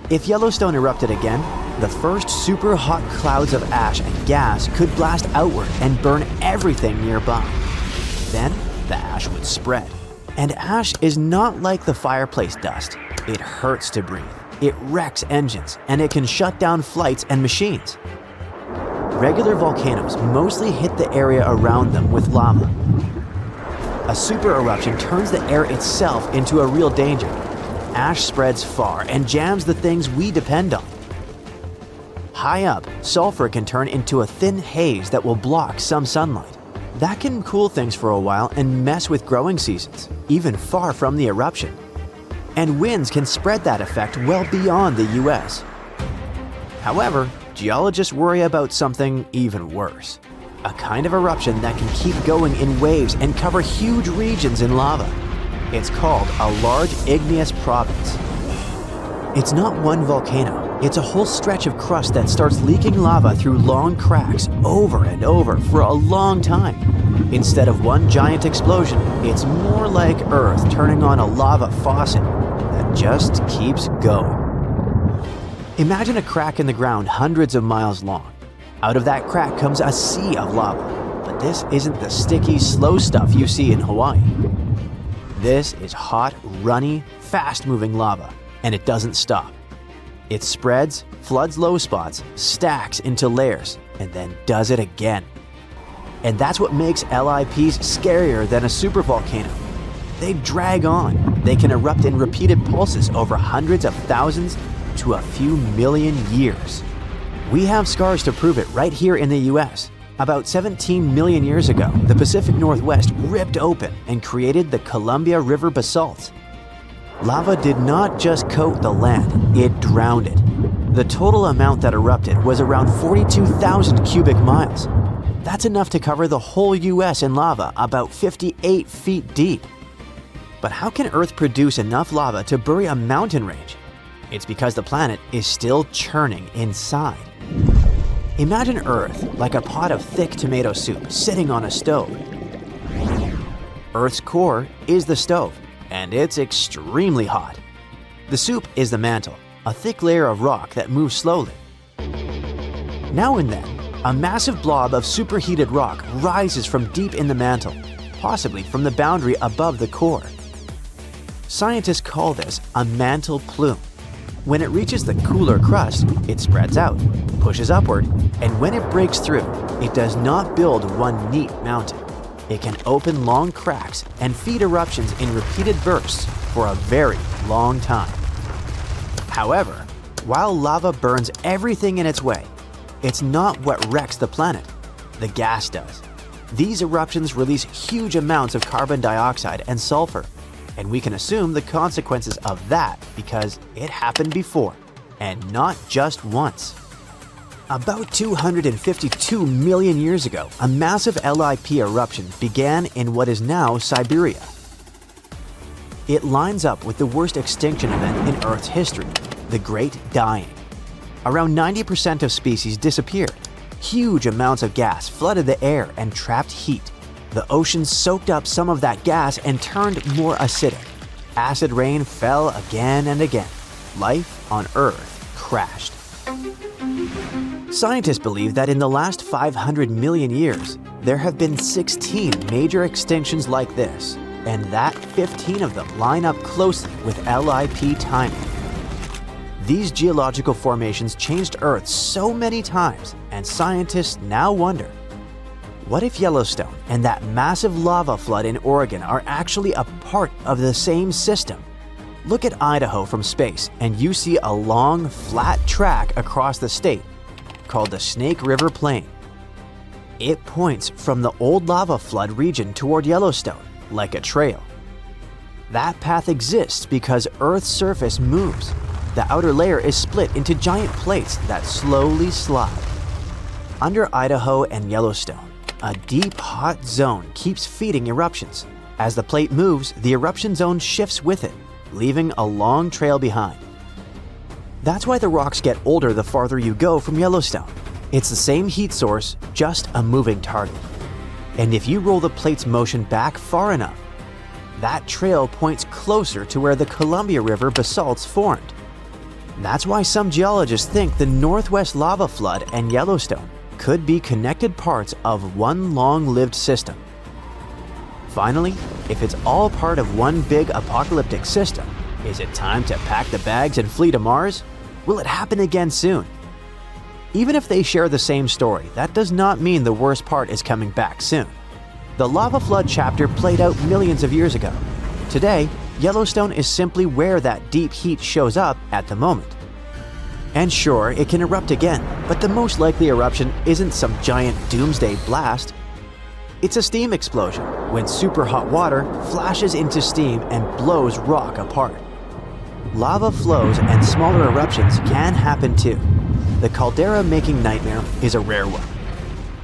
If Yellowstone erupted again, the first super hot clouds of ash and gas could blast outward and burn everything nearby. Then the ash would spread. And ash is not like the fireplace dust. It hurts to breathe. It wrecks engines, and it can shut down flights and machines. Regular volcanoes mostly hit the area around them with lava. A super eruption turns the air itself into a real danger. Ash spreads far and jams the things we depend on. High up, sulfur can turn into a thin haze that will block some sunlight. That can cool things for a while and mess with growing seasons, even far from the eruption. And winds can spread that effect well beyond the US. However, geologists worry about something even worse. A kind of eruption that can keep going in waves and cover huge regions in lava. It's called a large igneous province. It's not one volcano, it's a whole stretch of crust that starts leaking lava through long cracks over and over for a long time. Instead of one giant explosion, it's more like Earth turning on a lava faucet that just keeps going. Imagine a crack in the ground hundreds of miles long. Out of that crack comes a sea of lava, but this isn't the sticky, slow stuff you see in Hawaii. This is hot, runny, fast-moving lava, and it doesn't stop. It spreads, floods low spots, stacks into layers, and then does it again. And that's what makes LIPs scarier than a supervolcano. They drag on. They can erupt in repeated pulses over hundreds of thousands to a few million years. We have scars to prove it right here in the US. About 17 million years ago, the Pacific Northwest ripped open and created the Columbia River basalt. Lava did not just coat the land, it drowned it. The total amount that erupted was around 42,000 cubic miles. That's enough to cover the whole US in lava, about 58 feet deep. But how can Earth produce enough lava to bury a mountain range? It's because the planet is still churning inside. Imagine Earth like a pot of thick tomato soup sitting on a stove. Earth's core is the stove, and it's extremely hot. The soup is the mantle, a thick layer of rock that moves slowly. Now and then, a massive blob of superheated rock rises from deep in the mantle, possibly from the boundary above the core. Scientists call this a mantle plume. When it reaches the cooler crust, it spreads out, pushes upward, and when it breaks through, it does not build one neat mountain. It can open long cracks and feed eruptions in repeated bursts for a very long time. However, while lava burns everything in its way, it's not what wrecks the planet. The gas does. These eruptions release huge amounts of carbon dioxide and sulfur, and we can assume the consequences of that because it happened before, and not just once. About 252 million years ago, a massive LIP eruption began in what is now Siberia. It lines up with the worst extinction event in Earth's history, the Great Dying. Around 90% of species disappeared. Huge amounts of gas flooded the air and trapped heat. The ocean soaked up some of that gas and turned more acidic. Acid rain fell again and again. Life on Earth crashed. Scientists believe that in the last 500 million years, there have been 16 major extinctions like this, and that 15 of them line up closely with LIP timing. These geological formations changed Earth so many times, and scientists now wonder, what if Yellowstone and that massive lava flood in Oregon are actually a part of the same system? Look at Idaho from space, and you see a long, flat track across the state called the Snake River Plain. It points from the old lava flood region toward Yellowstone, like a trail. That path exists because Earth's surface moves. The outer layer is split into giant plates that slowly slide. Under Idaho and Yellowstone, a deep, hot zone keeps feeding eruptions. As the plate moves, the eruption zone shifts with it, leaving a long trail behind. That's why the rocks get older the farther you go from Yellowstone. It's the same heat source, just a moving target. And if you roll the plate's motion back far enough, that trail points closer to where the Columbia River basalts formed. That's why some geologists think the Northwest lava flood and Yellowstone could be connected parts of one long-lived system. Finally, if it's all part of one big apocalyptic system, is it time to pack the bags and flee to Mars? Will it happen again soon? Even if they share the same story, that does not mean the worst part is coming back soon. The lava flood chapter played out millions of years ago. Today, Yellowstone is simply where that deep heat shows up at the moment. And sure, it can erupt again, but the most likely eruption isn't some giant doomsday blast. It's a steam explosion, when super hot water flashes into steam and blows rock apart. Lava flows and smaller eruptions can happen too. The caldera-making nightmare is a rare one.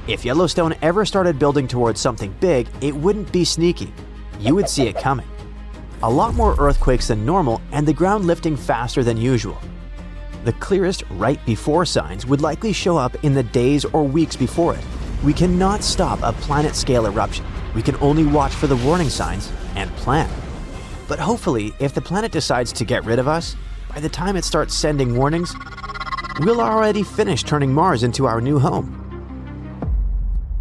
If Yellowstone ever started building towards something big, it wouldn't be sneaky. You would see it coming. A lot more earthquakes than normal and the ground lifting faster than usual. The clearest right before signs would likely show up in the days or weeks before it. We cannot stop a planet-scale eruption. We can only watch for the warning signs and plan. But hopefully, if the planet decides to get rid of us, by the time it starts sending warnings, we'll already finish turning Mars into our new home.